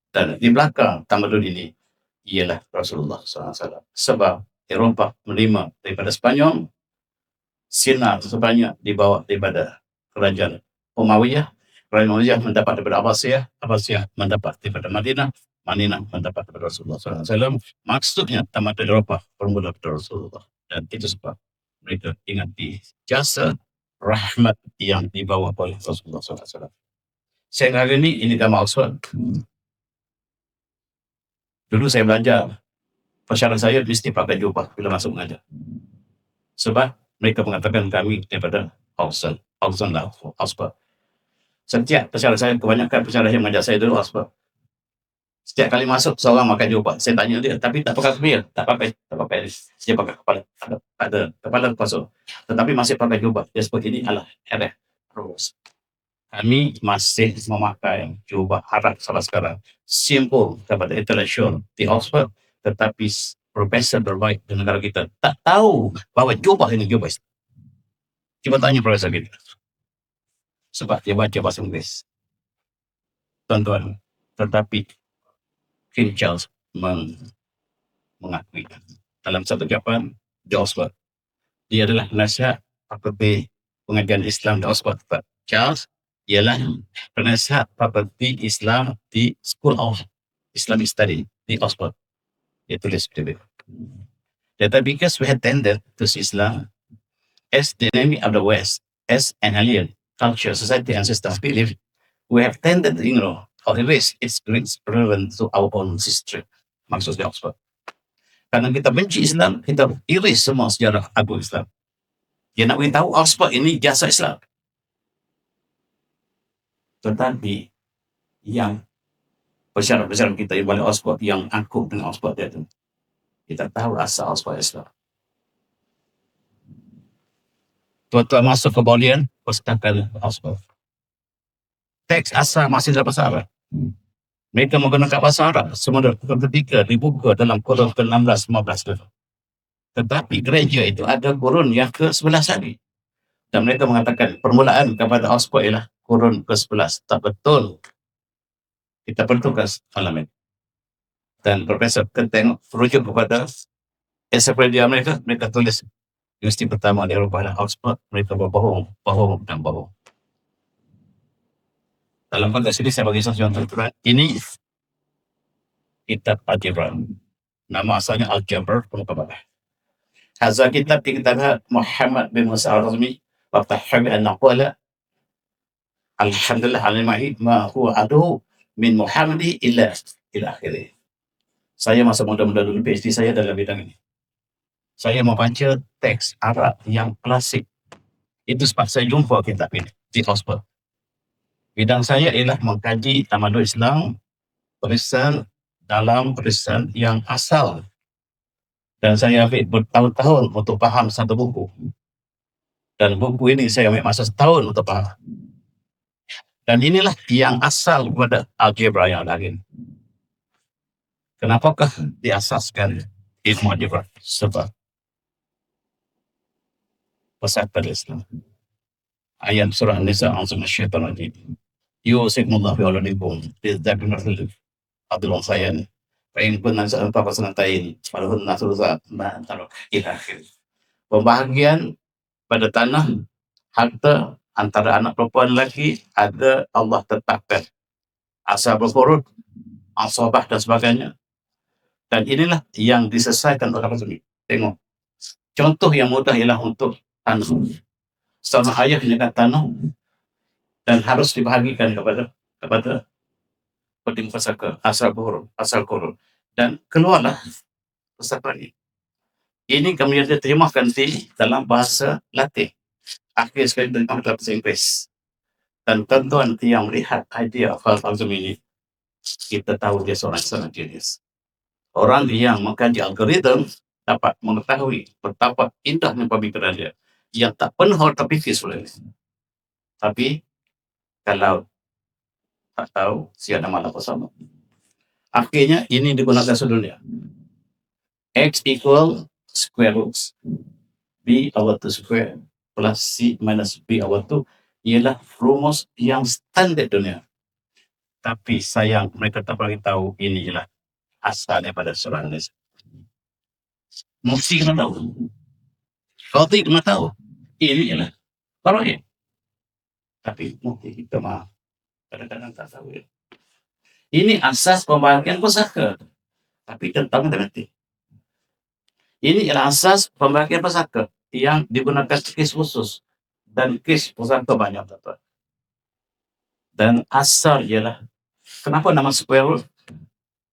S1: Dan di belakang tamadun ini, ialah Rasulullah SAW. Sebab Eropah menerima daripada Spanyol, sinar sebanyak dibawa daripada kerajaan Umayyah, kerajaan Umayyah mendapat daripada Abbasiyah, Abbasiyah mendapat daripada Madinah, Madinah mendapat daripada Rasulullah SAW. Maksudnya tamadun Eropah bermula daripada Rasulullah. Dan itu sebab mereka ingat di jasa rahmat yang dibawa oleh Rasulullah SAW. Sehingga hari ini gambar Oxford. Dulu saya belajar, pesyarat saya mesti pakai jubah bila masuk mengajar. Sebab mereka mengatakan kami daripada Oxford lah, Oxford. Setiap pesyarat saya, kebanyakan pesyarat yang mengajar saya dulu Oxford. Setiap kali masuk, seorang pakai jubah. Saya tanya dia, tapi tak pakai kebir, tak pakai. Dia pakai kepala, ada kepala kosong. Tetapi masih pakai jubah. Dia sebut ini adalah terus. Kami masih memakai jubah Arab sampai sekarang. Simbol kepada intelektual di Oxford, tetapi profesor terbaik di negara kita tak tahu bahawa jubah ini jubah Islam. Cuba tanya profesor kita. Sebab dia baca bahasa Inggeris. Tuan-tuan, tetapi King Charles mengakui. Dalam satu ucapan di Oxford, dia adalah penasihat fakulti pengajian Islam di Oxford. Charles ialah penasihat fakulti Islam di School of Islamic Study di Oxford. Dia tulis seperti itu. That because we had tended to see Islam as the enemy of the West, as an alien culture, society, and system of belief, we have tended to ignore or erase its great relevance to our own history. Maksudnya Oxford. Karena kita benci Islam, kita erase semua sejarah agung Islam. Dia nak beritahu Oxford ini jasa Islam. Tetapi yang pesyarat-pesyarat kita yang balik Oxford, yang angkuh dengan Oxford dia tu, kita tahu asal Oxford Islam. Tuan-tuan masuk ke Bolian, pustakaan Oxford. Teks asal masih dalam bahasa Arab. Mereka menggunakan bahasa Arab semula ketika dibuka dalam kurun ke-16-15 dulu. Tetapi gereja itu ada kurun yang ke-11 lagi. Dan mereka mengatakan permulaan kepada Oxford ialah kurun ke-11. Tak betul. Kita perlukan malam ini. Dan Profesor Kenteng merujuk kepada ensiklopedia mereka tulis universiti pertama di Eropah dan Oxford, mereka berbohong. Dalam konteks ini saya bagi satu contoh. Ini kitab Al-Jabr. Nama asalnya Al-Jabr. Hadza kitab dikatakan Muhammad bin Musa al-Razmi wa tahhabi an-naqala alhamdulillah al-ma'i ma huwa aduhu min Muhammadi illa akhirih. Saya masa muda-muda dulu PhD saya dalam bidang ini. Saya membaca teks Arab yang klasik. Itu sebab saya jumpa kitab ini di Oxford. Bidang saya ialah mengkaji tamadun Islam, perisan yang asal. Dan saya ambil bertahun-tahun untuk faham satu buku. Dan buku ini saya ambil masa setahun untuk faham. Dan inilah yang asal kepada algebra yang lain. Kenapakah diasaskan ilmu algebra? Sebab pesantren Islam. Ayat surah An-Nisa A'udzu minasyaitonir rajim. Yusikumullahu fi auladikum bidzakri mithl Abdul Sayan. Paling pun nasa apa pasanatain walahun nasruzat ila akhir. Pembahagian pada tanah harta antara anak perempuan lelaki ada Allah tetapkan. Asal berfurud, asabah dan sebagainya. Dan inilah yang diselesaikan oleh Rasul. Tengok. Contoh yang mudah ialah untuk tanah. Seorang ayah menyatakan tanah dan harus dibahagikan kepada penting pusaka asal kurun dan keluarlah pusaka ini. Ini kemudian diterjemahkan di dalam bahasa Latin. Akhir sekali dalam bahasa Inggris. Dan tuan-tuan yang melihat idea Al-Fazum ini, kita tahu dia seorang sangat genius. Orang yang mengkaji algoritma dapat mengetahui betapa indahnya pemikiran dia yang tak pernah orang terfikir sebenarnya. Tapi kalau tak tahu, siapa malah bersama. Akhirnya ini digunakan sedunia. X equal square root B over 2 square plus C minus B over 2 ialah rumus yang standar dunia. Tapi sayang mereka tak beritahu ini ialah asalnya pada surah An-Nisa. Mufti kena tahu. Khatib kena tahu. Ini ialah Faraid. Tapi mufti kita maaf. Kadang-kadang tak tahu. Ini asas pembahagian pusaka. Tapi tentang matematik. Ini adalah asas pembahagian pusaka yang digunakan kes khusus. Dan kes pusaka banyak. Dan asal ialah, kenapa nama square root?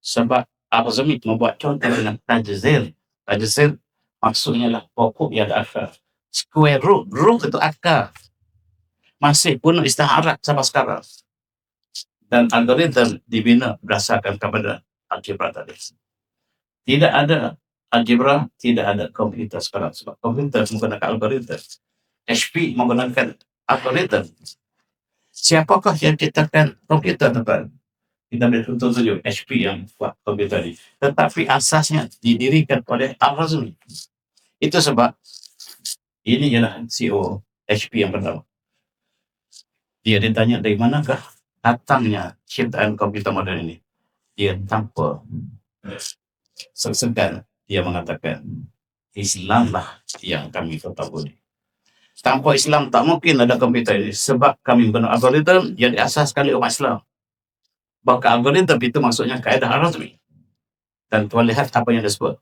S1: Sebab Al-Zami membuat contoh dengan tajzir. Tajzir maksudnya lah pokok yang ada akar. Square root, root itu akar. Masih pun istilah Arab sampai sekarang. Dan algoritma dibina berdasarkan kepada algebra tadi. Tidak ada algebra, tidak ada komputer sekarang. Sebab komputer menggunakan algoritma. HP menggunakan algoritma. Siapakah yang ciptakan komputer, teman? Kita ambil contoh saja HP yang buat komputer ini. Tetapi asasnya didirikan oleh Al-Razumi. Itu sebab ini ialah CEO HP yang pertama. Dia ditanya dari manakah datangnya ciptaan komputer moden ini. Dia tanpa segan dia mengatakan Islamlah yang kami ketahui. Tanpa Islam tak mungkin ada komputer ini, sebab kami guna algoritma yang diasaskan oleh umat Islam. Bahkan algoritma itu maksudnya kaedah algoritmi. Dan tuan lihat apa yang disebut.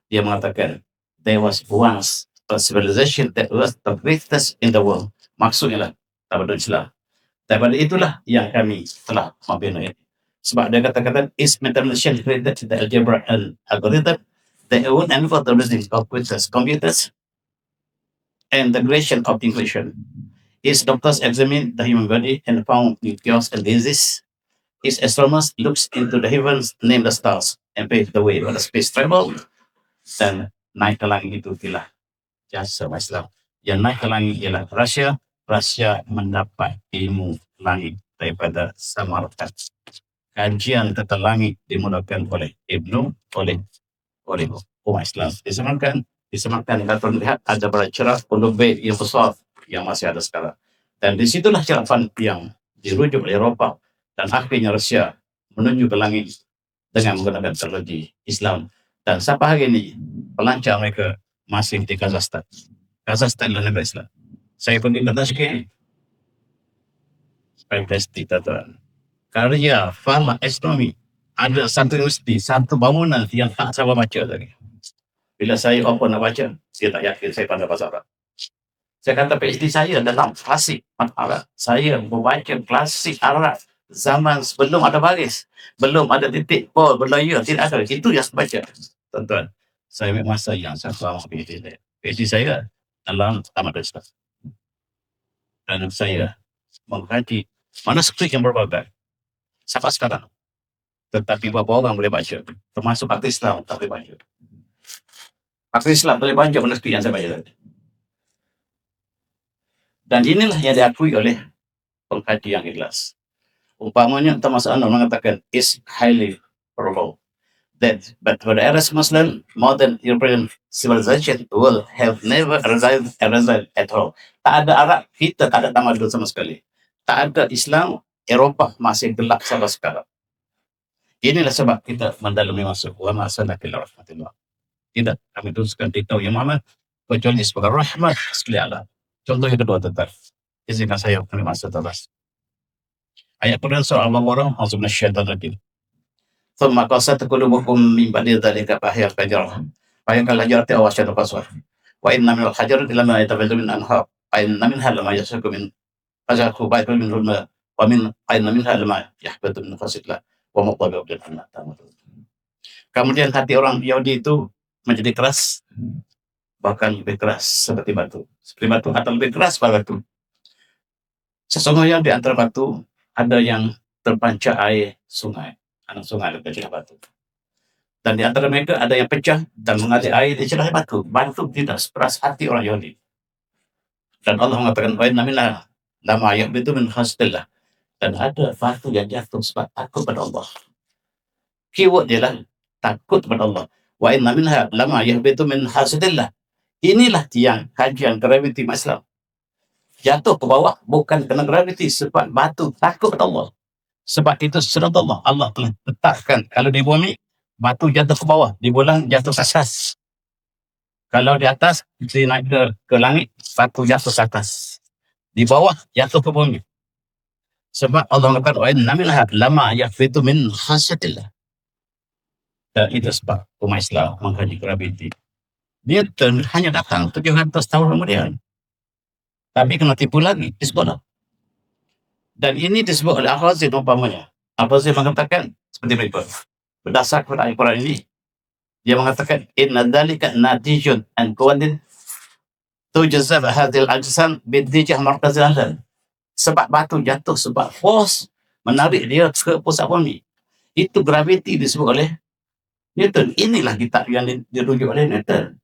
S1: Dia mengatakan there was once a civilization that was the greatest in the world. Maksudnya lah tamadun Islam. Daripada itulah yang kami telah membina ini. Sebab dia kata-kata is mathematician created the algebra and algorithm that would enable the reasoning of computers and the creation of the equation. His doctors examined the human body and found new cures and diseases. His astronomers looked into the heavens, named the stars, and paved the way for the space travel. Dan naik ke langit itu ialah jasa Islam. Yang naik ke langit ialah rahsia mendapat ilmu langit daripada Samarkand. Kajian tentang langit dimulakan oleh oleh umat Islam. Disebabkan kita lihat ada cerah lebih yang besar yang masih ada sekarang. Dan disitulah cerahan yang dirujuk oleh Eropah dan akhirnya Rusia menuju ke langit dengan menggunakan teknologi Islam. Dan sampai hari ini pelancar mereka masih di Kazakhstan. Kazakhstan adalah negara Islam. Saya pergi ke Tashkent. Fantastik, tuan. Karya Falak Astronomi. Ada satu universiti, satu bangunan yang tak saya baca lagi. Bila saya open nak baca, saya tak yakin saya pandai bahasa Arab. Saya kata PhD saya dalam klasik Arab. Saya membaca klasik Arab zaman sebelum ada baris, belum ada titik pol, berlayar, tidak ada. Itu yang saya baca. Tuan-tuan, saya ambil masa yang saya faham PhD saya. PhD saya dalam tamadun Islam. Dan saya mengkaji manuskrip yang berbagai. Sampai sekarang. Tetapi beberapa orang boleh baca. Termasuk aktif Islam tak boleh baca. Aktif Islam boleh baca manuskrip yang saya baca tadi. Dan inilah yang diakui oleh pengkaji yang ikhlas. Umpamanya Thomas Arnold mengatakan is highly probable that but for the Arab Muslim modern European civilization will have never arrived at all. Tak ada Arab, kita tak ada tamadun sama sekali. Tak ada Islam, Eropah masih gelap sampai sekarang. Inilah sebab kita mendalami masuk wa ma arsalnaka illa rahmatan lil alamin. Tidak kami tuliskan di tauhid Muhammad kecuali sebagai rahmat sekalian alam. Contoh yang kedua tentang izinkan saya kami masuk terus. Ayat Quran surah Al-Baqarah auzu minasyaitonir rajim. Thumma qasat qulubukum min ba'di dzalika fa hiya kajarah. Fa hiya kal hajarati aw asyaddu qaswa. Wa inna minal hajarati lama yatafajjaru min anhar. Fa inna minha lama yashaqqu min fajaku ba'dun min hulma. Wa min inna minha lama yahbatu min khasillah. Wa muqabilu bil annat. Kemudian hati orang Yahudi itu menjadi keras, bahkan lebih keras seperti batu atau lebih keras pada batu. Sesungguhnya di antara batu ada yang terpancar air sungai, anak sungai lebih celah batu. Dan di antara mereka ada yang pecah dan mengalir air di celah batu. Batu tidak sekeras hati orang Yahudi. Dan Allah mengatakan wa inna minha lama yahbitu min khasyatillah. Dan ada batu yang jatuh sebab takut pada Allah. Keyword dia lah takut pada Allah. Wa inna minha lama yahbitu min khasyatillah. Inilah yang kajian graviti Islam. Jatuh ke bawah bukan kena graviti sebab batu takut pada Allah. Sebab itu sunnah Allah. Allah telah letakkan kalau di bumi batu jatuh ke bawah, di bulan jatuh ke atas. Kalau di atas dia naik ke langit, batu jatuh ke atas. Di bawah jatuh ke bumi. Sebab Allah mengatakan wa inna minha lama yahbitu min khasyatillah. Dan itu sebab umat Islam mengkaji graviti. Newton hanya datang 700 tahun kemudian. Tapi kena tipu lagi di sekolah. Dan ini disebut oleh Al-Razi umpamanya. Al-Razi mengatakan seperti berikut. Berdasarkan ayat Quran ini, dia mengatakan inna dzalika natijun an qawadin tujzab hadhil ajsam bidijah markazil alam. Sebab batu jatuh sebab force menarik dia ke pusat bumi. Itu gravity disebut oleh Newton. Inilah kitab yang dirujuk oleh Newton.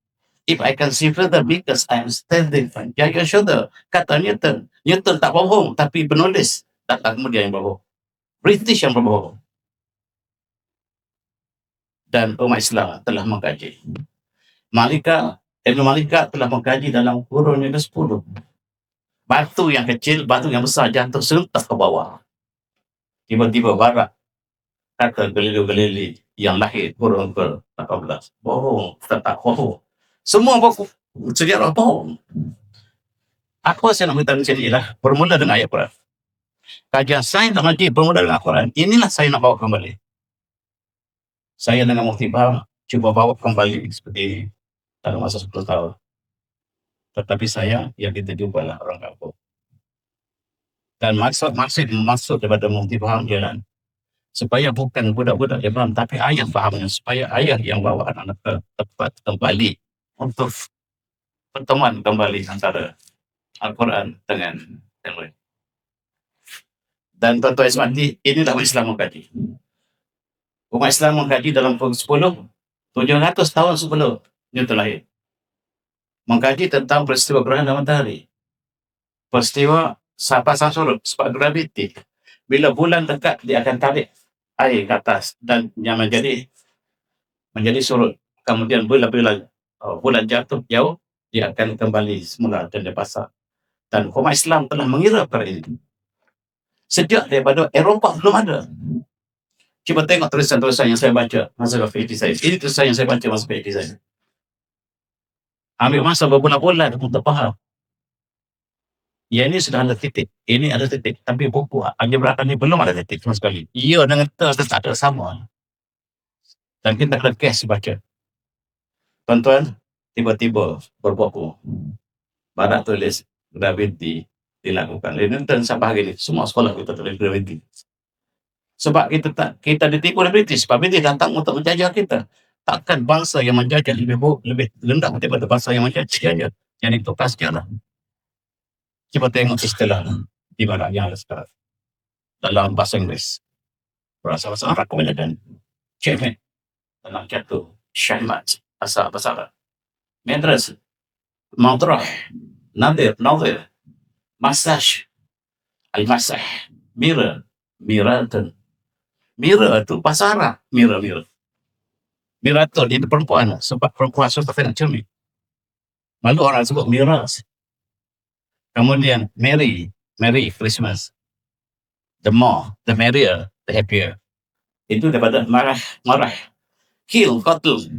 S1: If I can see further because I am standing on your shoulder. Kata Newton. Newton tak bohong, tapi penulis datang kemudian yang berbohong. British yang berbohong. Dan umat Islam telah mengkaji. Ibn Malika telah mengkaji dalam kurun yang ke-10. Batu yang kecil, batu yang besar jatuh serentak ke bawah. Tiba-tiba barak kata Galileo yang lahir kurun ke-18. Bohong, tak bohong. Semua bohong. Sejarah bohong. Apa saya nak beritahu di sini ialah bermula dengan ayat Quran. Kajian sains dan nanti bermula dengan Al-Quran. Inilah saya nak bawa kembali. Saya dengan Mufti Bahar cuba bawa kembali seperti ini dalam masa 10 tahun. Tetapi saya yang kita jumpalah orang kampung. Dan maksud daripada Mufti Bahar ialah supaya bukan budak-budak yang faham, tapi ayah fahamnya, supaya ayah yang bawa anak-anak ke tempat kembali untuk pertemuan kembali antara Al-Quran dengan yang lain. Dan tuan-tuan Islam inilah umat Islam mengkaji. Umat Islam mengkaji dalam 700 tahun sebelum Newton lahir. Mengkaji tentang peristiwa gerhana matahari. Peristiwa pasang surut, sebab graviti. Bila bulan dekat, dia akan tarik air ke atas dan yang menjadi surut. Kemudian bila bulan jatuh jauh, dia akan kembali semula dan dia pasang. Dan umat Islam telah mengira perkara ini. Sejak daripada Eropah belum ada. Cuba tengok tulisan-tulisan yang saya baca masa PhD saya. Ini tulisan yang saya baca masa PhD saya. Ambil masa berbulan-bulan untuk faham. Ya, ini sudah ada titik. Ini ada titik. Tapi buku algebra ini belum ada titik sama sekali. Ya dengan tak ada sama. Dan kita kena kes baca. Tuan-tuan, tiba-tiba berbuku. Barat tulis graviti dilakukan. Dan sampai hari ini, semua sekolah kita tulis graviti. Sebab kita ditipu oleh British. Sebab British datang untuk menjajah kita. Takkan bangsa yang menjajah lebih rendah daripada bangsa yang menjajah. Yang itu sejarah. Cuba tengok istilah di mana yang ada sekarang. Dalam bahasa Inggeris. Bahasa Arab kemudian Cement. Dalam jatuh. Syahmat. Bahasa Arab. Medras. Madrah. Nadir. Masaj. Al-Masah. Mirror. Miratan. Mirror itu bahasa Arab. Mirror. Miratul itu perempuan. Sebab perempuan suka nak cermin. Malu orang sebut miras. Kemudian Merry Christmas. The more, the merrier, the happier. Itu daripada marah. Kill, qatl.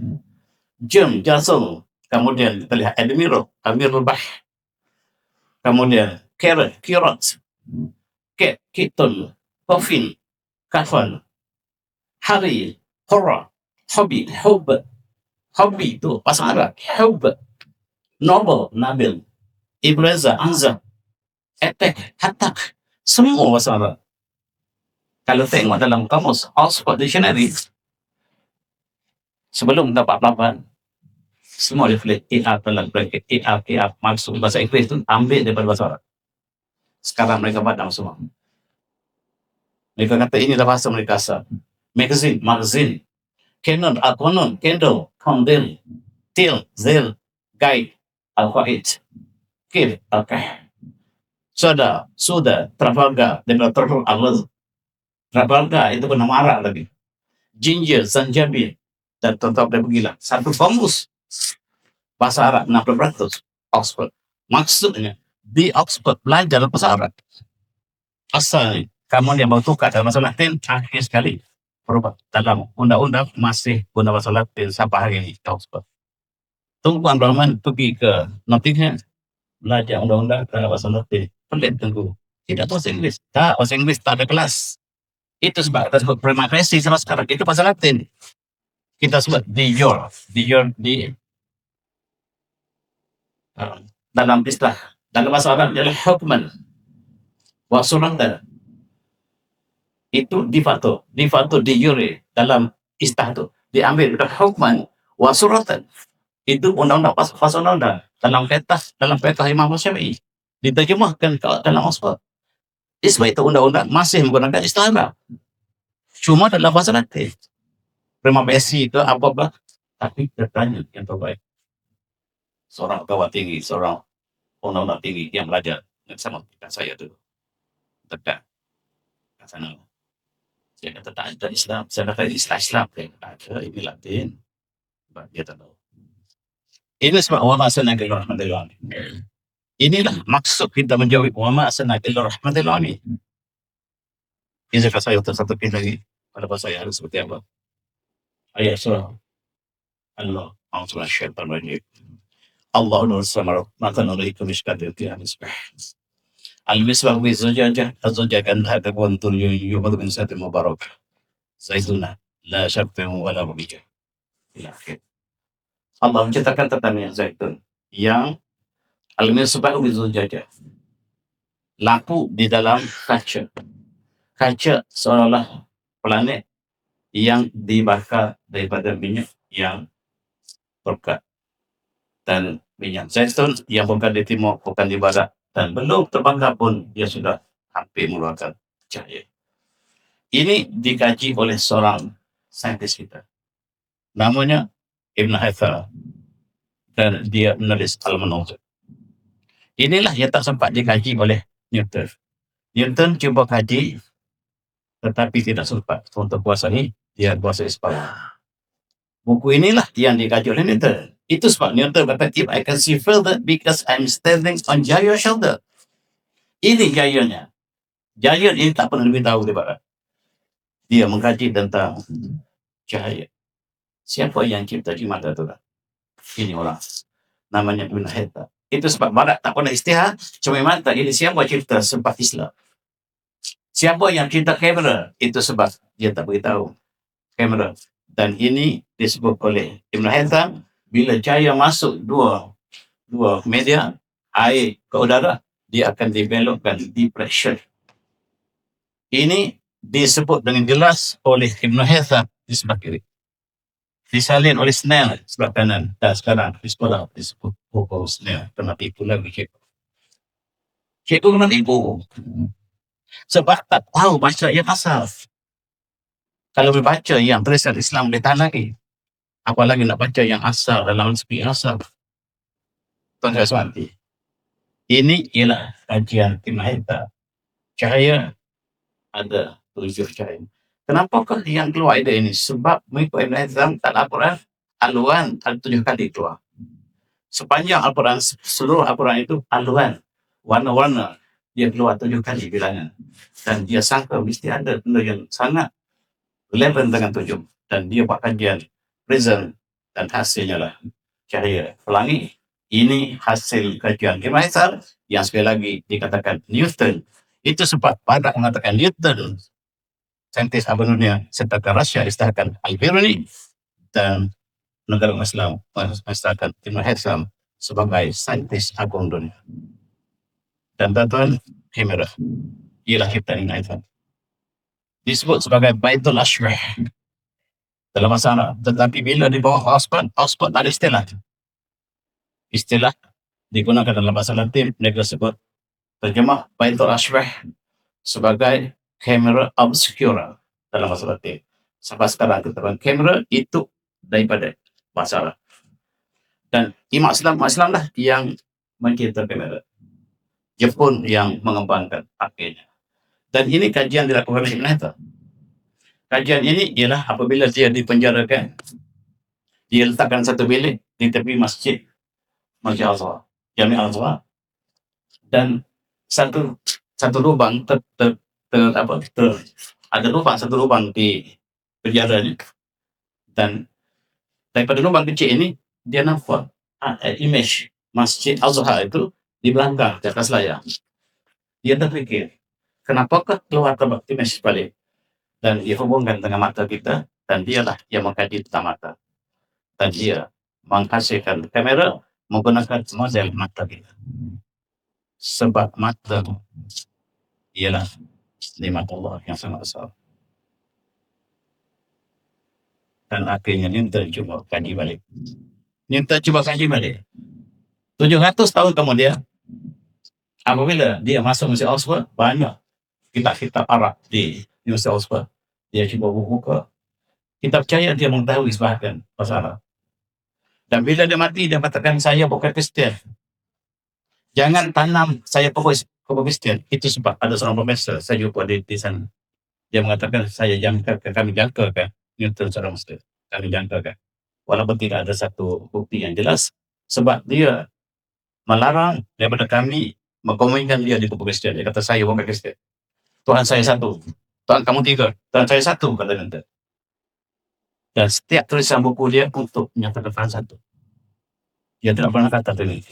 S1: Jasal. Kemudian kita lihat Amirul Bah. Kemudian Kirat. Kitun. Coffin. Kafan. Hari. Horror. Hobby itu bahasa Arab. Hub. Noble, Nabil. Ibraza, Anza. Attack, Hatak. Semua bahasa Arab. Kalau tengok dalam kamus Oxford Dictionary, sebelum dapat 8, semua reflect AR dalam bracket AR. Maksud bahasa Inggeris itu ambil daripada bahasa Arab. Sekarang mereka padam semua. Mereka kata inilah bahasa mereka asal. Magazine. Canon, Alconon, Candle, Condil, Til, Zil, Guide, Al-Qaid, Kir, Al-Kah, Suda, Trafalgar, dan Allah. Trafalgar itu pun nama Arab lagi. Ginger, Zanjabil, dan tuan-tuan boleh pergilah. Satu kamus bahasa Arab 60% Oxford. Maksudnya di Oxford belajar bahasa Arab. Asal kamu yang baru tukar dalam masalah Latin akhir sekali. Berubah dalam undang-undang masih guna bahasa Latin sampai hari ini. Tunggu Tuan Rahman pergi ke Nottingham belajar undang-undang dalam bahasa Latin. Pelik tunggu. Tidak tahu bahasa Inggeris. Tak, bahasa Inggeris tak ada kelas. Itu sebab kita sebut prima facie sama sekarang. Itu bahasa Latin. Kita sebut dalam istilah dalam bahasa Arab adalah hukman wa sulatan. Itu de facto de jure dalam istilah itu diambil dari hukman wa suratan. Itu undang-undang pasal undang-undang dalam peta Imam Syafi'i diterjemahkan ke dalam Oxford. Sebab itu undang-undang masih menggunakan istilah Arab. Cuma dalam bahasa Latin. Prima facie ke apa-apa, tapi bertanya yang terbaik. Seorang pegawai tinggi, seorang undang-undang tinggi yang belajar sama saya dulu. Dekat ke sana. Dia kata tak ada Islam. Saya kata Islam. Ada ini Latin. Dia tak tahu. Ini sebab wa ma arsalnaka illa rahmatan lil alamin. Inilah maksud kita menjawab wa ma arsalnaka illa rahmatan lil alamin. Ini saya untuk satu pin lagi. pada bahasa yang seperti apa? Ayat surah Allah, surah syaitan rajim. Allah nur samar, maka nuri kemishkat itu misbah. Al-misbah bi zujajah, az-zujajah kan hada kuantur yubadu min sati mubarak. Zaituna, la syarfin wala rubijah. Ila akhir. Allah menciptakan tentang minyak zaitun yang al-misbah bi zujajah. Lampu di dalam kaca. Kaca seolah-olah planet yang dibakar daripada minyak yang berkat. Dan minyak zaitun yang bukan di timur, bukan di barat, dan belum terbakar pun dia sudah hampir mengeluarkan cahaya. Ini dikaji oleh seorang saintis kita, namanya Ibn Haitham, dan dia menulis Al-Manazir. Inilah yang tak sempat dikaji oleh Newton. Newton cuba kaji, tetapi tidak sempat untuk kuasai, dia kuasai separuh. Buku inilah yang dikaji oleh Newton. Itu sebab Newton kata, if I can see further because I'm standing on giant shoulder. Ini giantnya. Giant ini tak pernah lebih tahu di barat. Dia mengkaji tentang cahaya. Siapa yang cipta di mata tu? Ini orang. Namanya Ibn Haitham. Itu sebab barat tak pernah istihad. Cuma mata ini siapa cipta sebab Islam. Siapa yang cipta kamera? Itu sebab dia tak beritahu kamera. Dan ini disebut oleh Ibn Haitham, bila cahaya masuk dua media, air ke udara, dia akan dibelokkan depression. Ini disebut dengan jelas oleh Ibn Haitham di sebelah kiri. Disalin oleh Snell sebelah kanan. Dan sekarang di sekolah disebut Hugo Snell. Kena tipu lagi cikgu. Cikgu kena tipu. Sebab tak tahu baca yang asal. Kalau berbaca yang tulisan Islam boleh tahan lagi. Apalagi nak baca yang asal dalam speak asal. Tuan saya Suwanti. Ini ialah kajian Ibn Haitham. Cahaya ada 7 cahaya. Kenapakah yang keluar ide ini? Sebab mengikut Ibn Haitham tak Al-Quran, aluan ada 7 kali keluar. Sepanjang Al-Quran, seluruh Al-Quran itu aluan, warna-warna, dia keluar 7 kali bilangan. Dan dia sangka mesti ada benda yang sangat relevan dengan 7. Dan dia buat kajian prism dan hasilnya lah cahaya pelangi. Ini hasil kajian Ibn Haitham yang sekali lagi dikatakan Newton. Itu sebab pada mengatakan Newton, saintis abad dunia, sedangkan Rusia istilahkan Al-Biruni, dan negara Islam istilahkan Ibn Haitham sebagai saintis agung dunia. Dan tuan-tuan, kamera ialah ciptaan Ibn Haitham. Disebut sebagai Baitul Ashrah dalam bahasa Arab. Tetapi bila di bawah Oxford tak ada istilah. Istilah digunakan dalam bahasa Latin, mereka sebut terjemah Baitul Ashrah sebagai kamera obscura dalam bahasa Latin. Sampai sekarang kita kamera itu daripada bahasa Arab. Dan Imam Islam lah yang mencipta kamera. Jepun yang mengembangkan akhirnya. Dan ini kajian dilakukan oleh Ibn Haitham. Kajian ini ialah apabila dia dipenjarakan, dia letakkan satu bilik di tepi masjid Al-Azhar, Jami Al-Azhar, dan satu lubang ada satu lubang di penjaranya, dan daripada lubang kecil ini dia nampak image Masjid Al-Azhar itu di belakang di atas layar. Dia terfikir, kenapakah keluar image balik? Dan dia hubungkan dengan mata kita, dan dialah yang mengkaji tentang mata. Dan dia menghasilkan kamera menggunakan model mata kita. Sebab mata ialah nikmat Allah yang sangat besar. Dan akhirnya Newton cuba kaji balik. 700 tahun kemudian, apabila dia masuk Universiti Oxford, banyak kitab-kitab Arab di Universiti Oxford. Dia cuba buka kitab percaya, dia mengetahui sebahagian bahasa Arab. Dan bila dia mati, dia katakan, saya bukan Kristian. Jangan tanam saya pokok Kristian. Itu sebab ada seorang profesor, saya jumpa di sana. Dia mengatakan, kami jangkakan Newton seorang Muslim. Kami jangkakan. Walaupun tidak ada satu bukti yang jelas. Sebab dia melarang daripada kami mengkomunikasikan dia di pokok Kristian. Dia kata, saya bukan Kristian. Tuhan saya satu. Tuan kamu 3, tuan saya 1, kata nanti. Dan setiap tulisan buku dia untuk menyatakan faham 1. Dia tidak pernah kata tulis.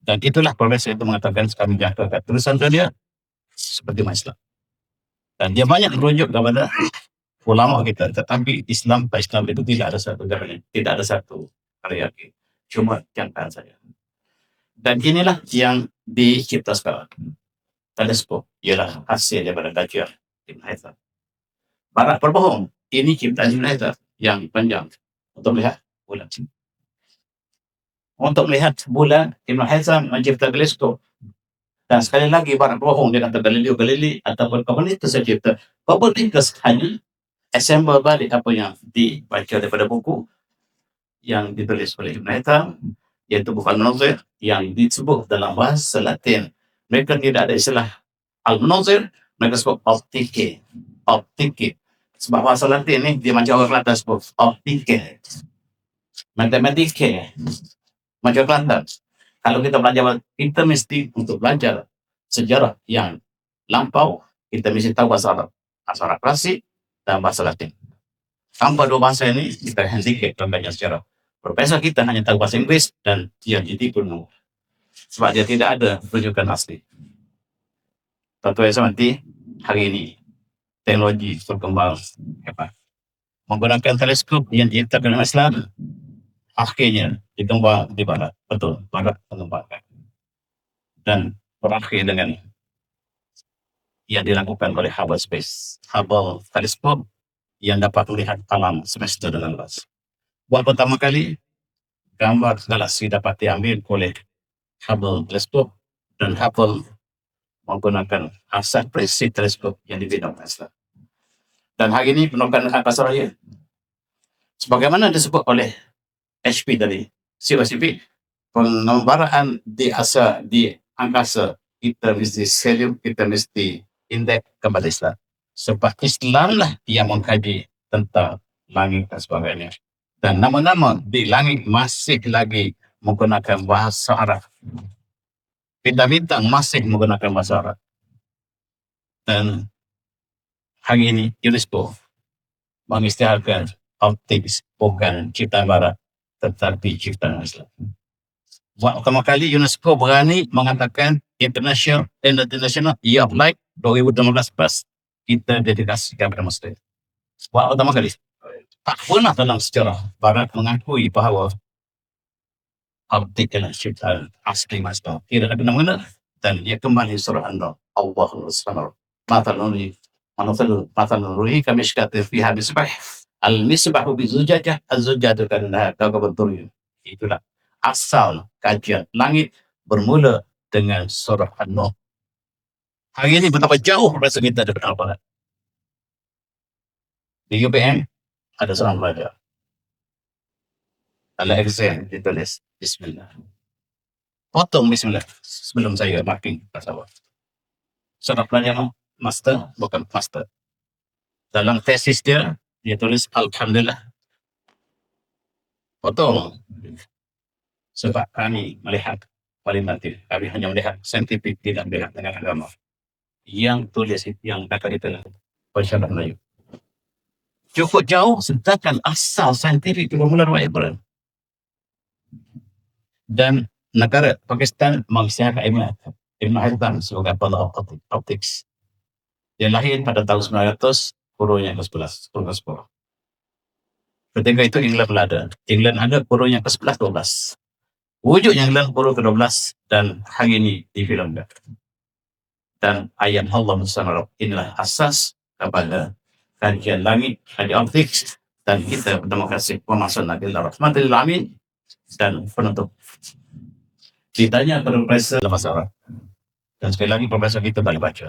S1: Dan itulah profesor itu mengatakan kami jaga tulisan dia seperti Islam. Dan dia banyak merujuk kepada ulama kita, tetapi Islam itu tidak ada satu karya, tidak ada satu karya, cuma cangkang saja. Dan inilah yang dicipta sekarang. Teleskop ialah hasil daripada kajian Ibn Haitham. Barat berbohong, ini ciptaan Ibn Haitham yang panjang untuk melihat bulan. Untuk melihat bulan, Ibn Haitham mencipta teleskop. Dan sekali lagi barat berbohong, dia kata Galileo Galilei ataupun Kopernikus tercipta. Kopernikus hanya assemble balik apa yang dibaca daripada buku yang ditulis oleh Ibn Haitham, iaitu buku Al-Munazir yang disebut dalam bahasa Latin. Mereka tidak ada istilah Al-Munazir, mereka sebut optike. Optike. Sebab bahasa Latin ni dia macam orang Kelantan sebut optike. Matematike. Macam Kelantan. Kalau kita belajar, kita mesti untuk belajar sejarah yang lampau, kita mesti tahu bahasa Arab. Bahasa Arab klasik dan bahasa Latin. Tanpa dua bahasa ini, kita handicap dalam belajar sejarah. Profesor kita hanya tahu bahasa Inggris dan dia jadi penuh. Sebab dia tidak ada rujukan asli. Tentu saja nanti hari ini teknologi berkembang hebat. Menggunakan teleskop yang diciptakan oleh Islam, akhirnya dikembang di barat. Betul, barat mengembangkan. Dan berakhir dengan yang dilakukan oleh Hubble Space, Hubble Teleskop yang dapat melihat alam semesta dengan luas. Buat pertama kali, gambar galaksi dapat diambil oleh Hubble Teleskop dan Hubble menggunakan asas prinsip teleskop yang dibina oleh Islam. Dan hari ini penukaran angkasa raya, sebagaimana disebut oleh HP tadi, COCP, pengembaraan di angkasa kita mesti serius, kita mesti indeks kepada Islam. Sebab Islam lah yang mengkaji tentang langit dan sebagainya. Dan nama-nama di langit masih lagi menggunakan bahasa Arab. Bintang-bintang masih menggunakan bahasa Arab. Dan hari ini UNESCO mengisytiharkan optik bukan ciptaan barat, tetapi ciptaan Islam. Buat pertama kali UNESCO berani mengatakan International Year of Light 2016 pas kita dedikasikan kepada Muslim. Buat pertama kali. Tak pernah dalam sejarah barat mengakui bahawa optik adalah ciptaan asli Islam. Tidak ada mana, dan dia kembali surah An-Nur. Allahu Akbar. Mata nuri kami sekata fiha misbah. Al-misbahu bizujajah, az-zujajah karena kagak betul. Itulah asal kajian langit bermula dengan surah An-Nur. Hari ini betapa jauh rasa kita daripada Al-Barat. Di UPM ada seorang pelajar. Ada exam ditulis Bismillah. Potong Bismillah sebelum saya marking pesawat. Seorang pelajar master, bukan master. Dalam tesis dia tulis Alhamdulillah. Potong. Sebab kami melihat kualitatif, kami hanya melihat saintifik, tidak melihat dengan agama. Yang tulis yang kata itu masyarakat Melayu. Cukup jauh, sedangkan asal saintifik itu bermula dari Ibrahim. Dan negara Pakistan mengisytiharkan Ibn Haitham sebagai kepala optik. Dia lahir pada tahun 900, kurun yang ke-11, kurun ke-10. Ketika itu England ada. England ada kurun yang ke-11, 12. Wujudnya England kurun ke-12 dan hari ini difilmkan. Dan ayat Allah SWT inilah asas kepada kajian langit, kajian optik, dan kita berterima kasih pemasaran Nabi Rahmatul Alamin dan penutup. Ditanya kepada profesor dalam bahasa Arab. Dan sekali lagi profesor kita tak boleh baca.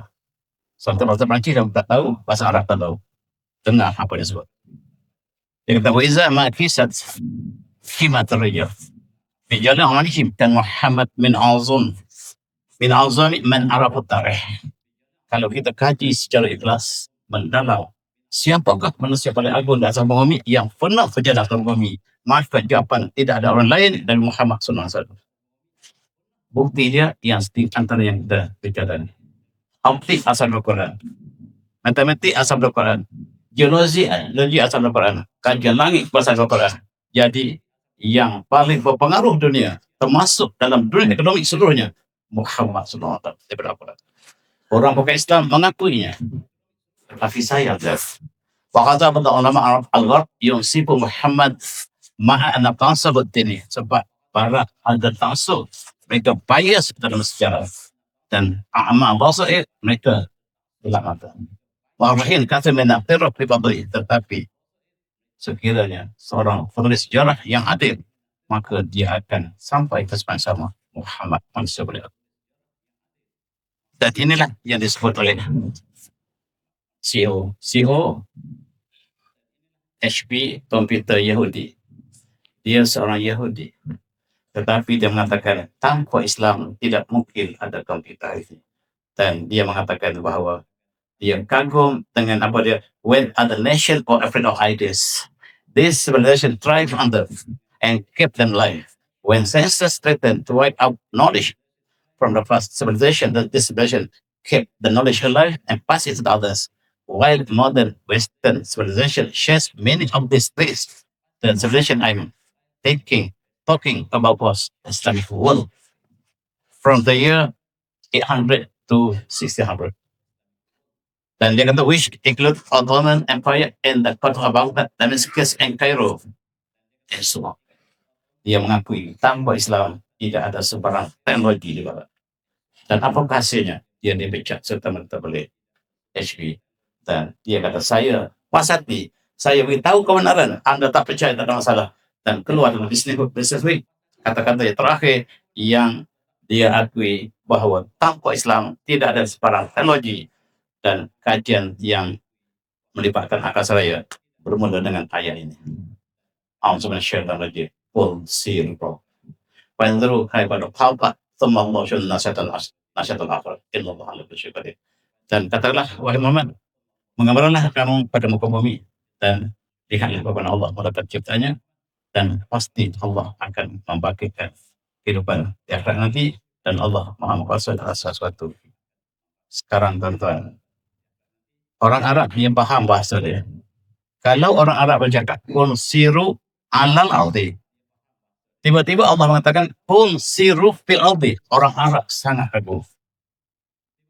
S1: Sampai bahasa Perancis dan tak tahu, bahasa Arab tak tahu. Dengar apa dia sebut. Dia kata, وَإِذَا مَا كِسَتْ كِمَةَ الرِّجَالِ بِجَلَهُ عَلِيهِمْ كَانْ مُحَمَّدْ مِنْ عَظَمِ مَنْ عَرَفُ التَّارِخِ. Kalau kita kaji secara ikhlas, mendalam, siapakah manusia paling agung di atas bumi yang pernah berjalan ke bumi? Maka jawapan tidak ada orang lain dari Muhammad SAW. Bukti dia yang antara yang kita bicara. Optik asal Al-Quran. Matematik asal dari Quran. Geologi asal dari Quran. Kajian langit berasal dari Quran. Jadi yang paling berpengaruh dunia, termasuk dalam dunia ekonomi seluruhnya, Muhammad SAW daripada Quran. Orang bukan Islam mengakuinya, tapi saya tidak. Wakata pada ulama Arab Al-Gharb yang sifu Muhammad ma'ana tansab ini, sebab para ada tansub mereka bias dalam sejarah dan amal basair mereka mata. Walaupun kata menafsirah pribadi, tetapi sekiranya seorang penulis sejarah yang adil, maka dia akan sampai ke sama Muhammad manusia beliau. Dan inilah yang disebut oleh CEO HP komputer Yahudi. Dia seorang Yahudi, tetapi dia mengatakan tanpa Islam tidak mungkin ada komputer ini. Dan dia mengatakan bahawa dia kagum dengan apa dia, when other nation or afraid of ideas, this civilization thrive under and keep them alive. When senses threaten to wipe out knowledge from the past civilization, that this civilization keep the knowledge alive and pass it to others. While modern Western civilization shares many of these traits, the civilization I'm talking about was Islamic world from the year 800 to 1600. Dan dia kata which include Ottoman Empire and the Kota Baghdad, Damascus and Cairo. And so on. Dia mengakui tanpa Islam tidak ada sebarang teknologi di barat. Dan apakah hasilnya? Dia dipecat serta-merta oleh HP. Dan dia kata saya wasati, saya beritahu kebenaran, Anda tak percaya, tak ada masalah. Dan keluar dalam Business Week kata-kata yang terakhir yang dia akui bahawa tanpa Islam tidak ada sebarang teknologi. Dan kajian yang melibatkan akal saya bermula dengan ayat ini. A'udzu minasyaitonir rajim. Qul siru. Fanzuru kaifa nuqatta thumma Allahu nasyatal akhir. Innallaha ala kulli syai'in qadir. Dan katakanlah wahai Muhammad, menggambarkanlah kamu pada muka bumi dan lihatlah bagaimana Allah melakukan ciptanya, dan pasti Allah akan membangkitkan kehidupan di akhirat nanti, dan Allah Maha Kuasa atas sesuatu. Sekarang tuan-tuan, orang Arab yang paham bahasa dia, kalau orang Arab bercakap kun siru alal ardi, tiba-tiba Allah mengatakan kun siru fil ardi, orang Arab sangat kagum.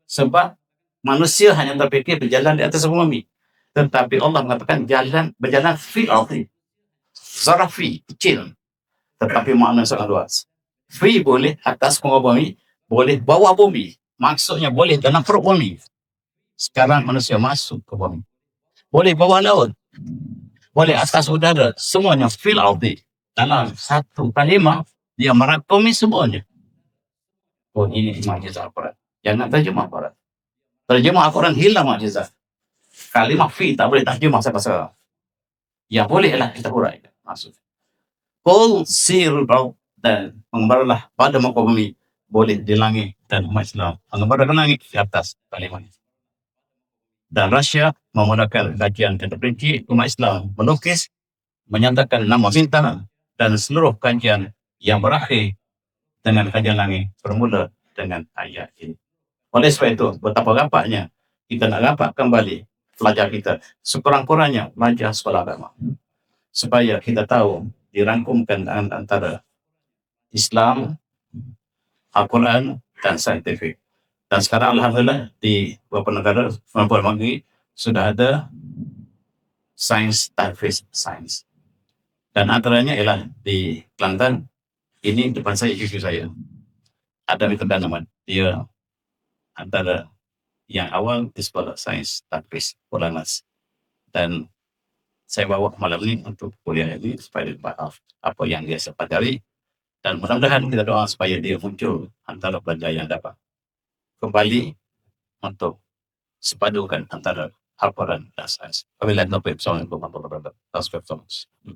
S1: Sebab manusia hanya terfikir berjalan di atas bumi, tetapi Allah mengatakan berjalan fil ardi. Zarafi kecil, tetapi makna sangat luas. Fi boleh atas muka bumi, boleh bawah bumi, maksudnya boleh dalam perut bumi. Sekarang manusia masuk ke bumi, boleh bawah laut, boleh atas udara, semuanya fil ardi. Dalam satu kalimah dia merangkumi semuanya. Oh, ini mukjizat Al-Quran. Jangan terjemah Al-Quran. Terjemah Al-Quran hilang mukjizat. Kalimah fi tak boleh terjemah siapa-siapa. Ya bolehlah kita huraikan maksudnya. Qul sirul dan mengembaralah pada muka bumi, boleh di langit dan umat Islam mengembarakan langit di atas kalimah. Dan Rusia memudahkan kajian dan terperinci umat Islam melukis, menyatakan nama bintang, dan seluruh kajian yang berakhir dengan kajian langit bermula dengan ayat ini. Oleh sebab itu, betapa rapatnya kita nak rapat kembali pelajar kita, sekurang-kurangnya belajar sekolah agama, supaya kita tahu dirangkumkan antara Islam, Al-Quran dan saintifik. Dan sekarang alhamdulillah di beberapa negara luar negeri sudah ada sains tahfiz sains. Dan antaranya ialah di Kelantan, ini depan saya cucu saya. Ada Mr. Danaman, dia antara yang awal di sekolah sains tahfiz Polanas. Dan saya bawa malam ini untuk kuliah ini supaya dia maaf apa yang dia pelajari, dan mudah-mudahan kita doa supaya dia muncul antara pelajar yang dapat kembali untuk sepadukan antara Al-Quran dan sains. Wabillahi taufiq. Assalamualaikum warahmatullahi wabarakatuh.